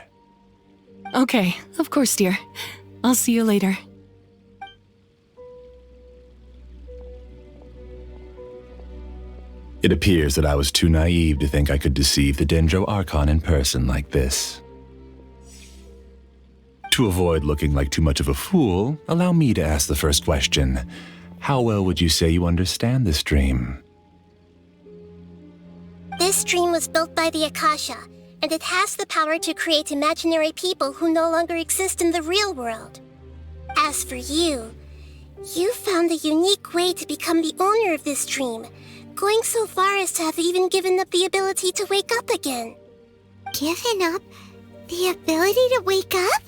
Okay, of course, dear. I'll see you later. It appears that I was too naive to think I could deceive the Dendro Archon in person like this. To avoid looking like too much of a fool, allow me to ask the first question. How well would you say you understand this dream? This dream was built by the Akasha, and it has the power to create imaginary people who no longer exist in the real world. As for you, you found a unique way to become the owner of this dream, going so far as to have even given up the ability to wake up again. Given up the ability to wake up?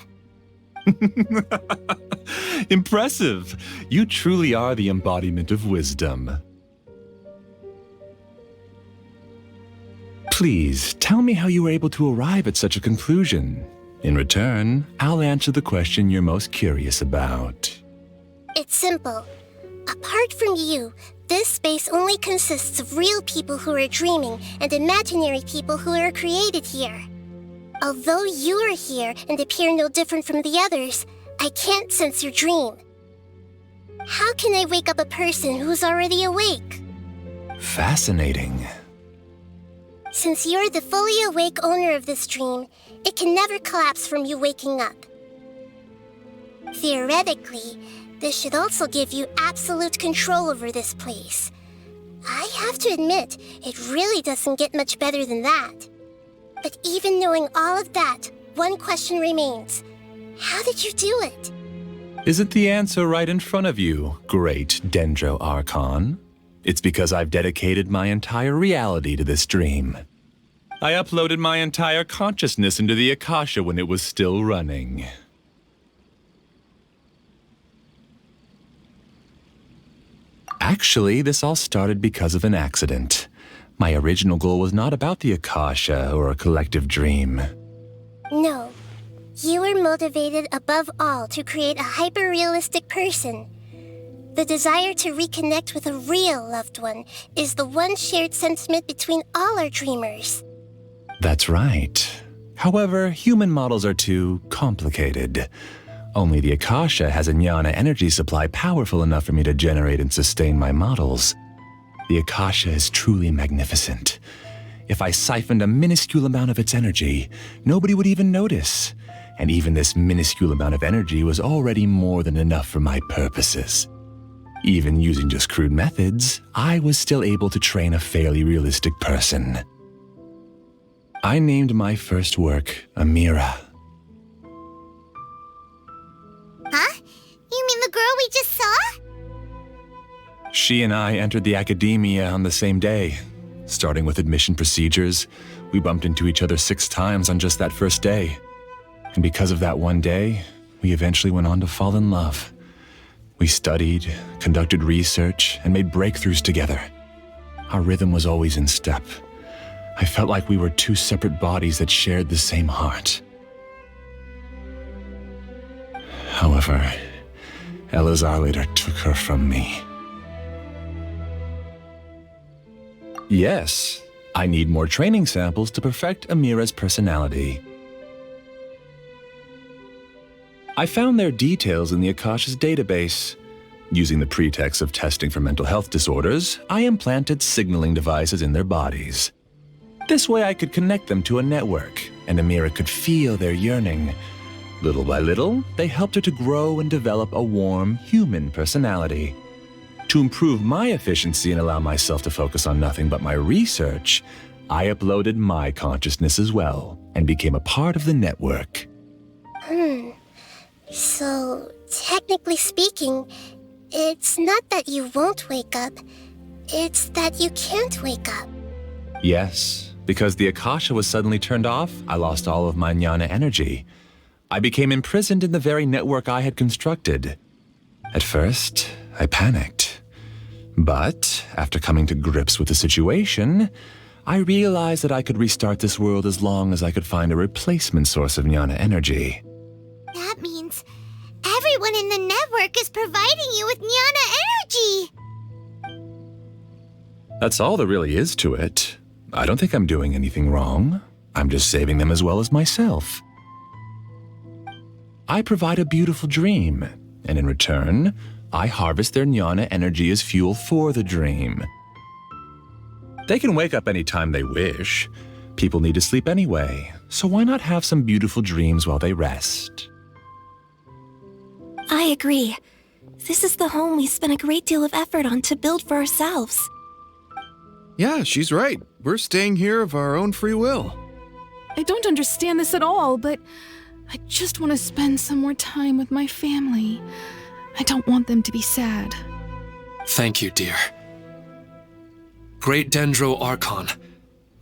Impressive! You truly are the embodiment of wisdom. Please, tell me how you were able to arrive at such a conclusion. In return, I'll answer the question you're most curious about. It's simple. Apart from you, this space only consists of real people who are dreaming and imaginary people who are created here. Although you are here and appear no different from the others, I can't sense your dream. How can I wake up a person who's already awake? Fascinating. Since you're the fully awake owner of this dream, it can never collapse from you waking up. Theoretically, this should also give you absolute control over this place. I have to admit, it really doesn't get much better than that. But even knowing all of that, one question remains. How did you do it? Isn't the answer right in front of you, great Dendro Archon? It's because I've dedicated my entire reality to this dream. I uploaded my entire consciousness into the Akasha when it was still running. Actually, this all started because of an accident. My original goal was not about the Akasha or a collective dream. No. You were motivated above all to create a hyper-realistic person. The desire to reconnect with a real loved one is the one shared sentiment between all our dreamers. That's right. However, human models are too complicated. Only the Akasha has a jnana energy supply powerful enough for me to generate and sustain my models. The Akasha is truly magnificent. If I siphoned a minuscule amount of its energy, nobody would even notice. And even this minuscule amount of energy was already more than enough for my purposes. Even using just crude methods, I was still able to train a fairly realistic person. I named my first work Amira. Huh? You mean the girl we just saw? She and I entered the academia on the same day. Starting with admission procedures, we bumped into each other 6 times on just that first day. And because of that one day, we eventually went on to fall in love. We studied, conducted research, and made breakthroughs together. Our rhythm was always in step. I felt like we were 2 separate bodies that shared the same heart. However, Elazar later took her from me. Yes, I need more training samples to perfect Amira's personality. I found their details in the Akasha's database. Using the pretext of testing for mental health disorders, I implanted signaling devices in their bodies. This way I could connect them to a network, and Amira could feel their yearning. Little by little, they helped her to grow and develop a warm, human personality. To improve my efficiency and allow myself to focus on nothing but my research, I uploaded my consciousness as well, and became a part of the network. So, technically speaking, it's not that you won't wake up, it's that you can't wake up. Yes, because the Akasha was suddenly turned off, I lost all of my jnana energy. I became imprisoned in the very network I had constructed. At first, I panicked. But, after coming to grips with the situation, I realized that I could restart this world as long as I could find a replacement source of jnana energy. That means everyone in the network is providing you with jnana energy! That's all there really is to it. I don't think I'm doing anything wrong. I'm just saving them as well as myself. I provide a beautiful dream, and in return, I harvest their jnana energy as fuel for the dream. They can wake up any time they wish. People need to sleep anyway, so why not have some beautiful dreams while they rest? I agree. This is the home we spent a great deal of effort on to build for ourselves. Yeah, she's right. We're staying here of our own free will. I don't understand this at all, but I just want to spend some more time with my family. I don't want them to be sad. Thank you, dear. Great Dendro Archon,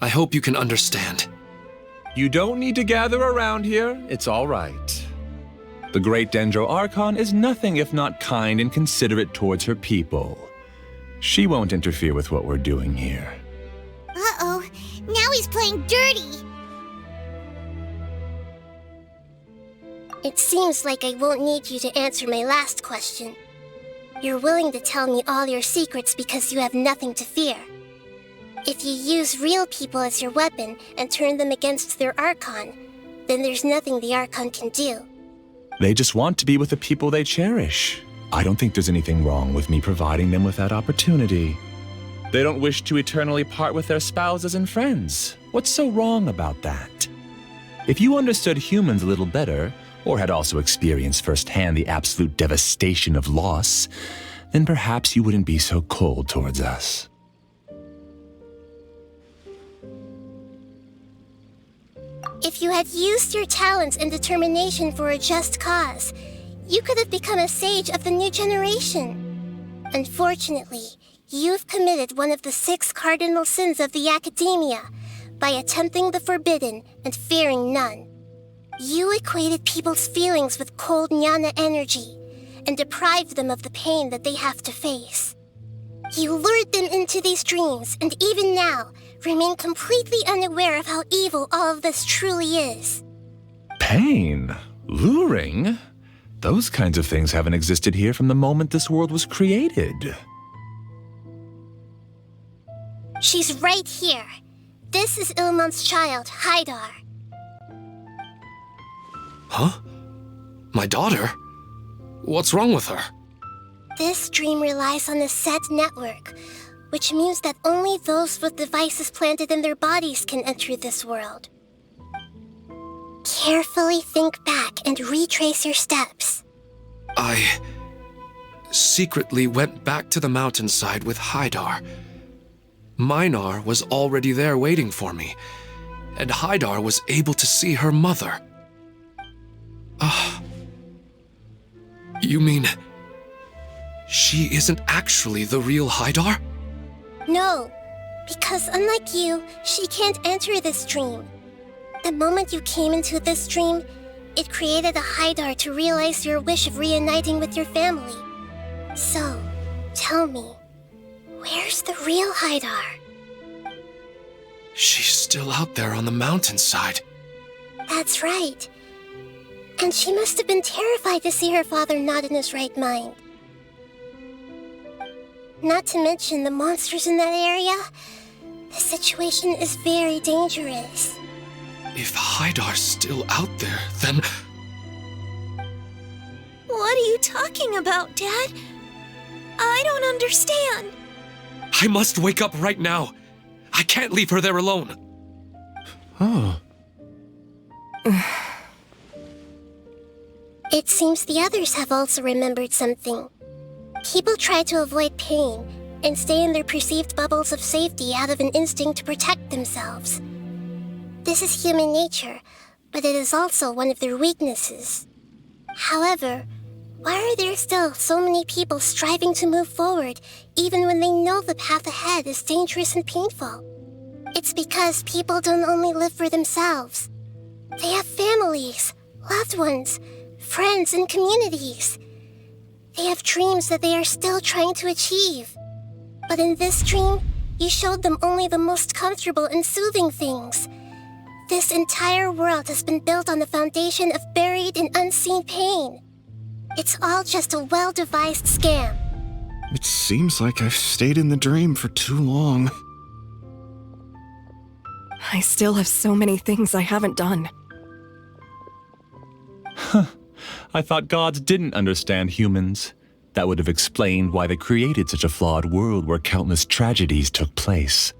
I hope you can understand. You don't need to gather around here. It's all right. The Great Dendro Archon is nothing if not kind and considerate towards her people. She won't interfere with what we're doing here. Uh-oh, now he's playing dirty. It seems like I won't need you to answer my last question. You're willing to tell me all your secrets because you have nothing to fear. If you use real people as your weapon and turn them against their Archon, then there's nothing the Archon can do. They just want to be with the people they cherish. I don't think there's anything wrong with me providing them with that opportunity. They don't wish to eternally part with their spouses and friends. What's so wrong about that? If you understood humans a little better, or had also experienced firsthand the absolute devastation of loss, then perhaps you wouldn't be so cold towards us. If you had used your talents and determination for a just cause, you could have become a sage of the new generation. Unfortunately, you've committed one of the 6 cardinal sins of the Academia by attempting the forbidden and fearing none. You equated people's feelings with cold jnana energy and deprived them of the pain that they have to face. You lured them into these dreams and even now remain completely unaware of how evil all of this truly is. Pain? Luring? Those kinds of things haven't existed here from the moment this world was created. She's right here. This is Ilmon's child, Haidar. Huh? My daughter? What's wrong with her? This dream relies on a set network, which means that only those with devices planted in their bodies can enter this world. Carefully think back and retrace your steps. I secretly went back to the mountainside with Haidar. Minar was already there waiting for me, and Haidar was able to see her mother. You mean she isn't actually the real Haidar? No, because unlike you, she can't enter this dream. The moment you came into this dream, it created a Haidar to realize your wish of reuniting with your family. So, tell me, where's the real Haidar? She's still out there on the mountainside. That's right. And she must have been terrified to see her father not in his right mind. Not to mention the monsters in that area. The situation is very dangerous. If Haidar's still out there, then... What are you talking about, Dad? I don't understand. I must wake up right now. I can't leave her there alone. Oh. It seems the others have also remembered something. People try to avoid pain and stay in their perceived bubbles of safety out of an instinct to protect themselves. This is human nature, but it is also one of their weaknesses. However, why are there still so many people striving to move forward even when they know the path ahead is dangerous and painful? It's because people don't only live for themselves. They have families, loved ones, friends, and communities. They have dreams that they are still trying to achieve. But in this dream, you showed them only the most comfortable and soothing things. This entire world has been built on the foundation of buried and unseen pain. It's all just a well-devised scam. It seems like I've stayed in the dream for too long. I still have so many things I haven't done. I thought gods didn't understand humans. That would have explained why they created such a flawed world where countless tragedies took place.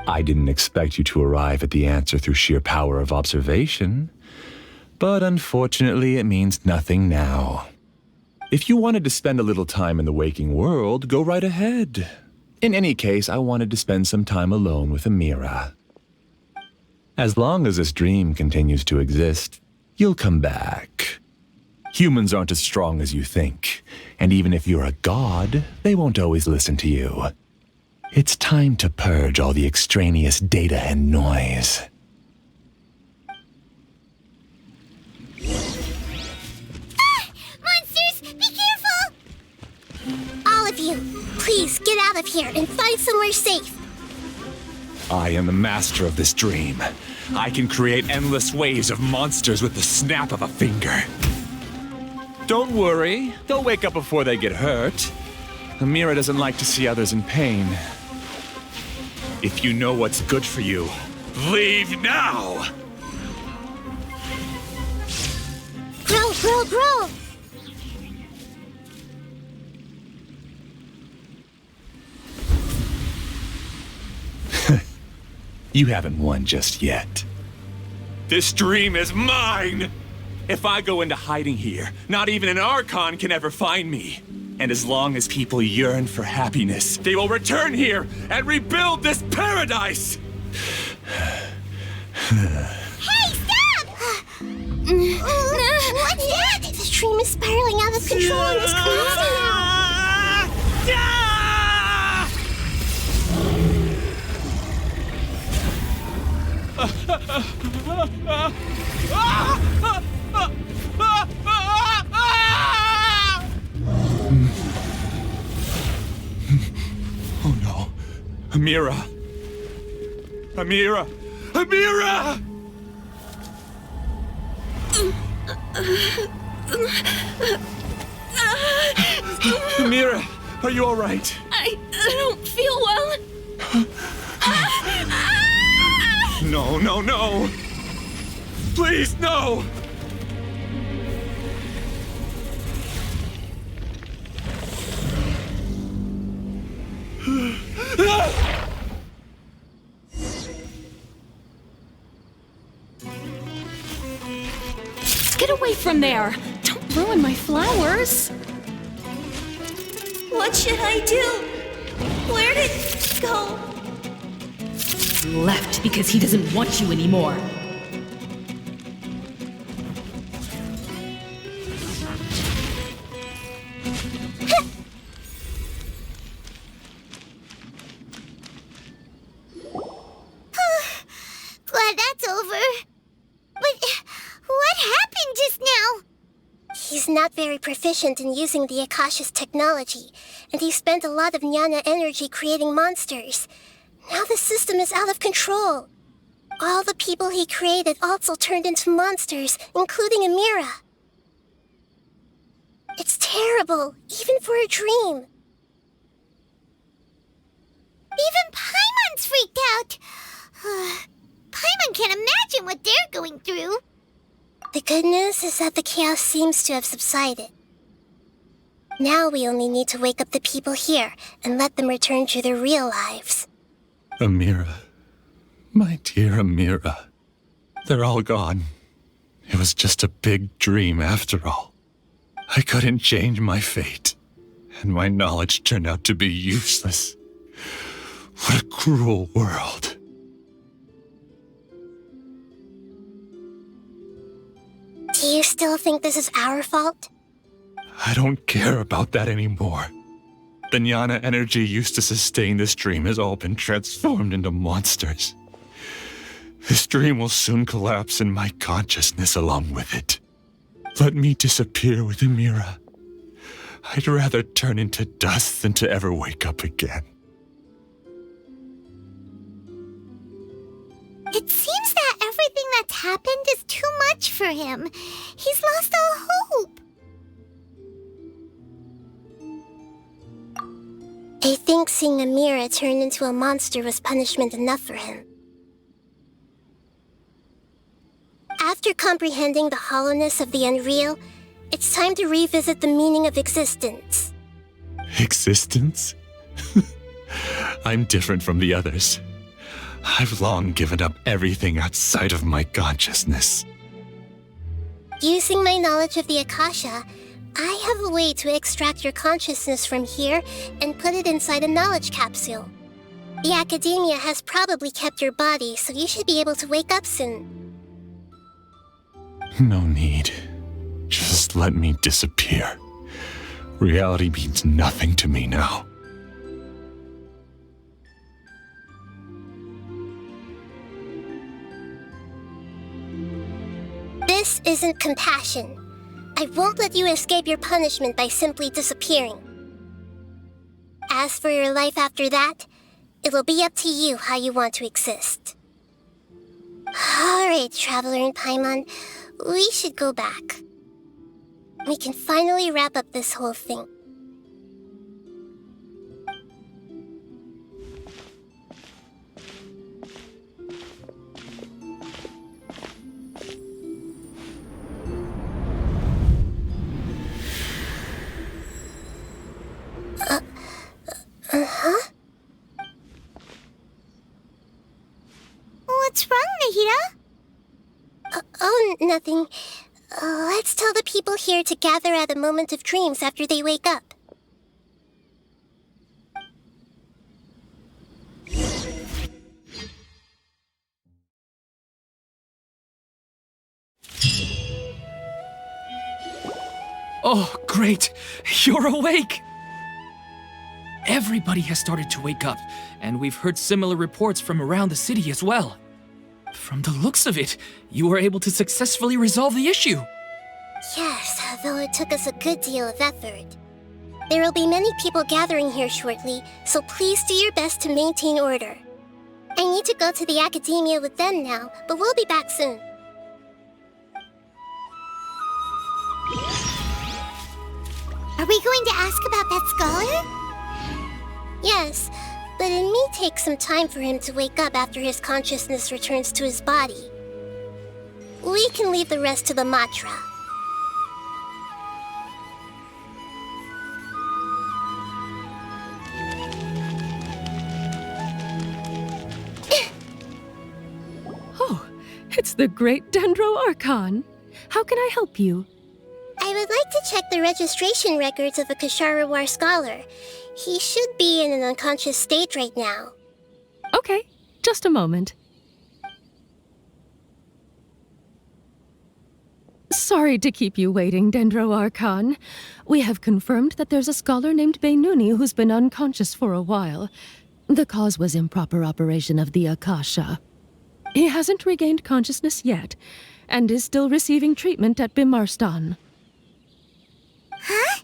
I didn't expect you to arrive at the answer through sheer power of observation. But unfortunately, it means nothing now. If you wanted to spend a little time in the waking world, go right ahead. In any case, I wanted to spend some time alone with Amira. As long as this dream continues to exist, you'll come back. Humans aren't as strong as you think, and even if you're a god, they won't always listen to you. It's time to purge all the extraneous data and noise. Monsters, be careful! All of you, please get out of here and find somewhere safe. I am the master of this dream. I can create endless waves of monsters with the snap of a finger. Don't worry, they'll wake up before they get hurt. Amira doesn't like to see others in pain. If you know what's good for you, leave now! Grow, grow, grow! You haven't won just yet. This dream is mine! If I go into hiding here, not even an Archon can ever find me. And as long as people yearn for happiness, they will return here and rebuild this paradise! Hey, stop! What's that? The dream is spiraling out of control and is crazy now. Oh no. Amira! Amira! Amira! Amira, are you all right? I don't feel well. No, no, no! Please, no! Get away from there! Don't ruin my flowers! What should I do? Where did it go? Left because he doesn't want you anymore. Glad that's over. But what happened just now? He's not very proficient in using the Akasha's technology, and he spent a lot of Jnana energy creating monsters. Now the system is out of control. All the people he created also turned into monsters, including Amira. It's terrible, even for a dream. Even Paimon's freaked out. Paimon can't imagine what they're going through. The good news is that the chaos seems to have subsided. Now we only need to wake up the people here and let them return to their real lives. Amira. My dear Amira. They're all gone. It was just a big dream after all. I couldn't change my fate, and my knowledge turned out to be useless. What a cruel world. Do you still think this is our fault? I don't care about that anymore. The Jnana energy used to sustain this dream has all been transformed into monsters. This dream will soon collapse and my consciousness along with it. Let me disappear with Amira. I'd rather turn into dust than to ever wake up again. It seems that everything that's happened is too much for him. He's lost all hope. I think seeing Amira turn into a monster was punishment enough for him. After comprehending the hollowness of the unreal, it's time to revisit the meaning of existence. Existence? I'm different from the others. I've long given up everything outside of my consciousness. Using my knowledge of the Akasha, I have a way to extract your consciousness from here and put it inside a knowledge capsule. The Academia has probably kept your body, so you should be able to wake up soon. No need. Just let me disappear. Reality means nothing to me now. This isn't compassion. I won't let you escape your punishment by simply disappearing. As for your life after that, it'll be up to you how you want to exist. Alright, Traveler and Paimon, we should go back. We can finally wrap up this whole thing. Uh-huh. What's wrong, Nahida? Oh, nothing. Let's tell the people here to gather at a moment of dreams after they wake up. Oh, great! You're awake! Everybody has started to wake up, and we've heard similar reports from around the city as well. From the looks of it, you were able to successfully resolve the issue. Yes, though it took us a good deal of effort. There will be many people gathering here shortly, so please do your best to maintain order. I need to go to the academia with them now, but we'll be back soon. Are we going to ask about that scholar? Yes, but it may take some time for him to wake up after his consciousness returns to his body. We can leave the rest to the Matra. Oh, it's the great Dendro Archon. How can I help you? I would like to check the registration records of a Kasharawar scholar. He should be in an unconscious state right now. Okay, just a moment. Sorry to keep you waiting, Dendro Archon. We have confirmed that there's a scholar named Beinuni who's been unconscious for a while. The cause was improper operation of the Akasha. He hasn't regained consciousness yet, and is still receiving treatment at Bimarstan. Huh?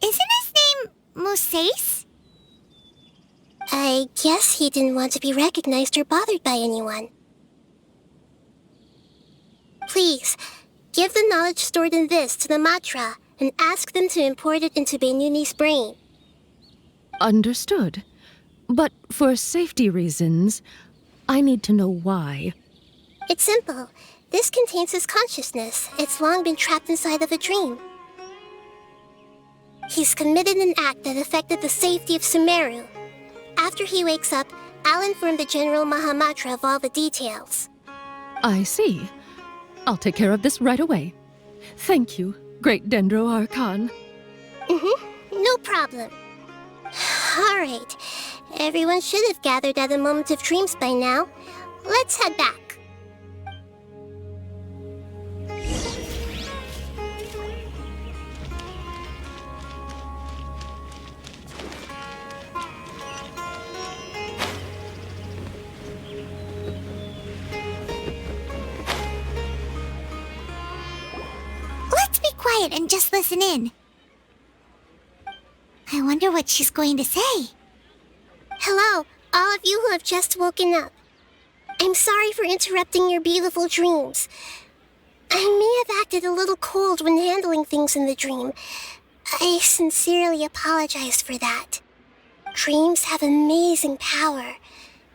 Isn't his name Moses? I guess he didn't want to be recognized or bothered by anyone. Please, give the knowledge stored in this to the Matra and ask them to import it into Beinuni's brain. Understood. But for safety reasons, I need to know why. It's simple. This contains his consciousness. It's long been trapped inside of a dream. He's committed an act that affected the safety of Sumeru. After he wakes up, I'll inform the General Mahamatra of all the details. I see. I'll take care of this right away. Thank you, great Dendro Archon. No problem. All right. Everyone should have gathered at a moment of dreams by now. Let's head back. Let's be quiet and just listen in. I wonder what she's going to say. Hello, all of you who have just woken up. I'm sorry for interrupting your beautiful dreams. I may have acted a little cold when handling things in the dream. I sincerely apologize for that. Dreams have amazing power.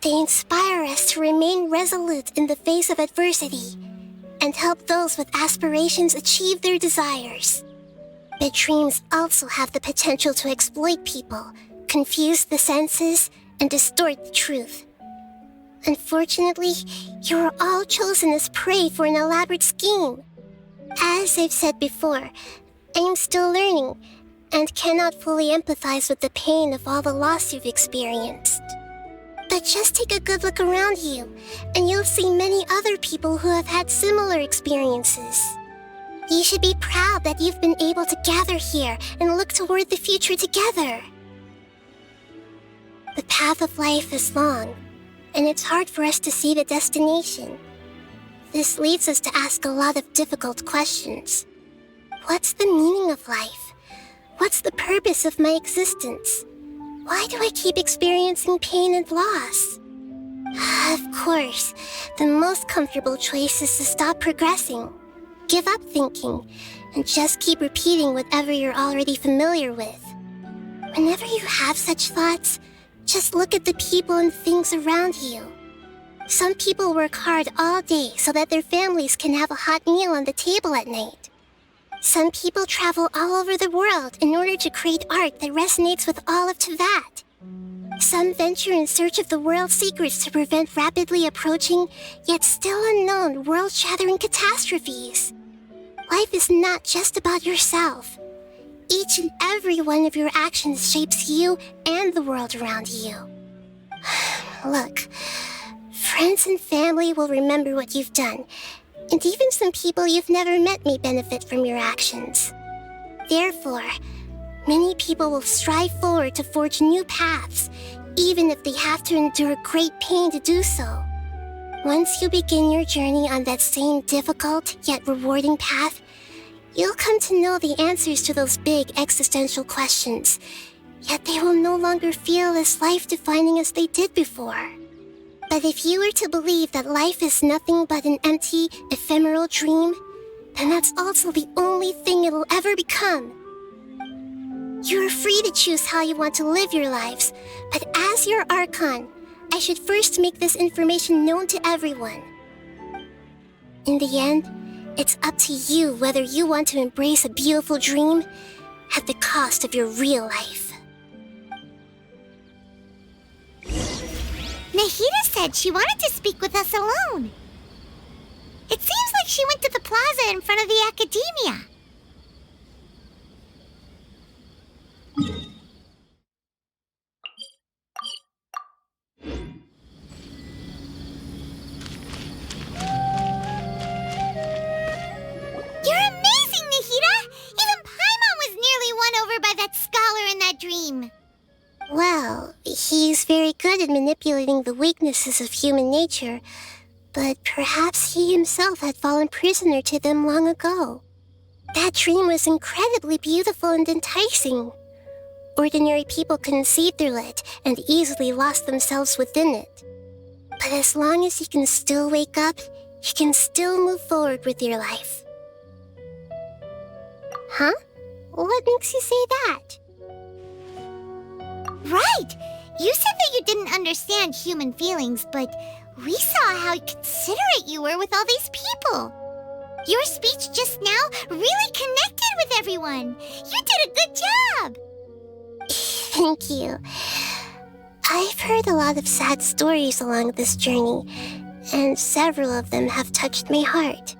They inspire us to remain resolute in the face of adversity and help those with aspirations achieve their desires. But dreams also have the potential to exploit people, confuse the senses, and distort the truth. Unfortunately, you are all chosen as prey for an elaborate scheme. As I've said before, I am still learning and cannot fully empathize with the pain of all the loss you've experienced. But just take a good look around you, and you'll see many other people who have had similar experiences. You should be proud that you've been able to gather here and look toward the future together. The path of life is long, and it's hard for us to see the destination. This leads us to ask a lot of difficult questions. What's the meaning of life? What's the purpose of my existence? Why do I keep experiencing pain and loss? Of course, the most comfortable choice is to stop progressing. Give up thinking, and just keep repeating whatever you're already familiar with. Whenever you have such thoughts, just look at the people and things around you. Some people work hard all day so that their families can have a hot meal on the table at night. Some people travel all over the world in order to create art that resonates with all of Teyvat. Some venture in search of the world's secrets to prevent rapidly approaching, yet still unknown, world-shattering catastrophes. Life is not just about yourself. Each and every one of your actions shapes you and the world around you. Look, friends and family will remember what you've done, and even some people you've never met may benefit from your actions. Therefore, many people will strive forward to forge new paths, even if they have to endure great pain to do so. Once you begin your journey on that same difficult yet rewarding path, you'll come to know the answers to those big existential questions, yet they will no longer feel as life-defining as they did before. But if you were to believe that life is nothing but an empty, ephemeral dream, then that's also the only thing it'll ever become. You are free to choose how you want to live your lives, but as your Archon, I should first make this information known to everyone. In the end, it's up to you whether you want to embrace a beautiful dream at the cost of your real life. Nahida said she wanted to speak with us alone. It seems like she went to the plaza in front of the academia. You're amazing, Nahida! Even Paimon was nearly won over by that scholar in that dream. Well, he's very good at manipulating the weaknesses of human nature, but perhaps he himself had fallen prisoner to them long ago. That dream was incredibly beautiful and enticing. Ordinary people couldn't see through it and easily lost themselves within it. But as long as you can still wake up, you can still move forward with your life. Huh? What makes you say that? Right! You said that you didn't understand human feelings, but we saw how considerate you were with all these people. Your speech just now really connected with everyone. You did a good job! Thank you. I've heard a lot of sad stories along this journey, and several of them have touched my heart.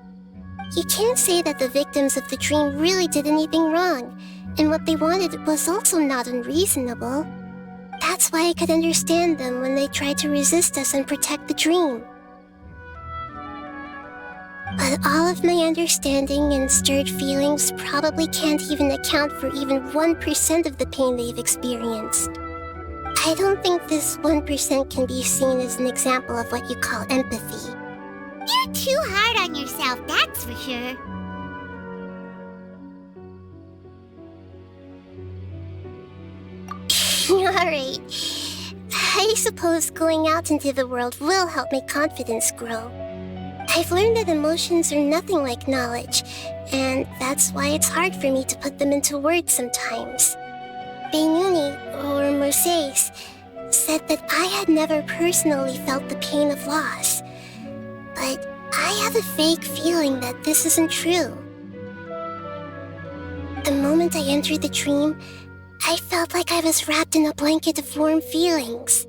You can't say that the victims of the dream really did anything wrong, and what they wanted was also not unreasonable. That's why I could understand them when they tried to resist us and protect the dream. But all of my understanding and stirred feelings probably can't even account for even 1% of the pain they've experienced. I don't think this 1% can be seen as an example of what you call empathy. You're too hard on yourself, that's for sure. Alright. I suppose going out into the world will help my confidence grow. I've learned that emotions are nothing like knowledge, and that's why it's hard for me to put them into words sometimes. Beinuni, or Moses, said that I had never personally felt the pain of loss, but I have a vague feeling that this isn't true. The moment I entered the dream, I felt like I was wrapped in a blanket of warm feelings.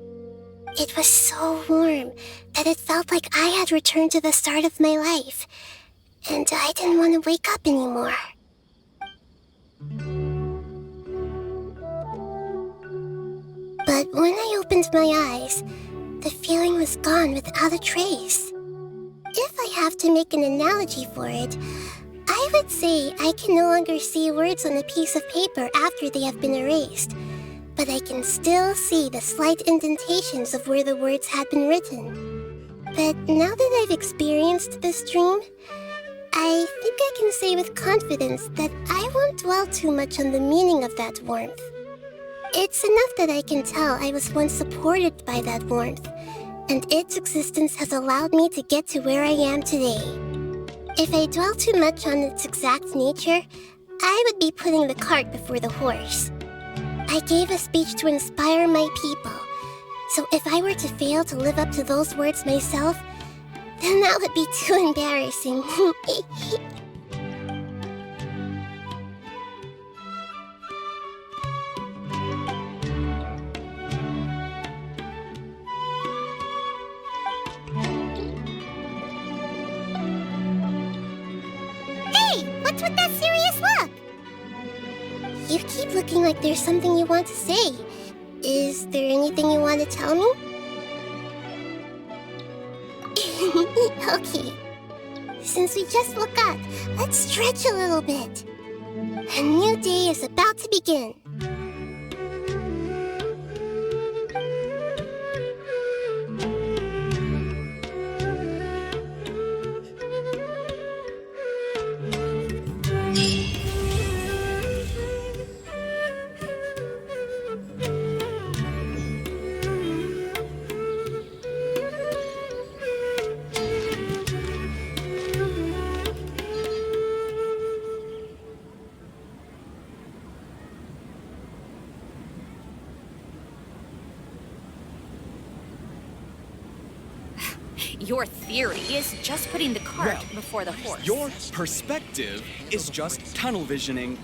It was so warm that it felt like I had returned to the start of my life, and I didn't want to wake up anymore. But when I opened my eyes, the feeling was gone without a trace. If I have to make an analogy for it, I would say I can no longer see words on a piece of paper after they have been erased, but I can still see the slight indentations of where the words had been written. But now that I've experienced this dream, I think I can say with confidence that I won't dwell too much on the meaning of that warmth. It's enough that I can tell I was once supported by that warmth, and its existence has allowed me to get to where I am today. If I dwell too much on its exact nature, I would be putting the cart before the horse. I gave a speech to inspire my people, so if I were to fail to live up to those words myself, then that would be too embarrassing. looking like there's something you want to say. Is there anything you want to tell me? Okay. Since we just woke up, let's stretch a little bit. A new day is about to begin. Your theory is just putting the cart before the horse. Your perspective is just tunnel visioning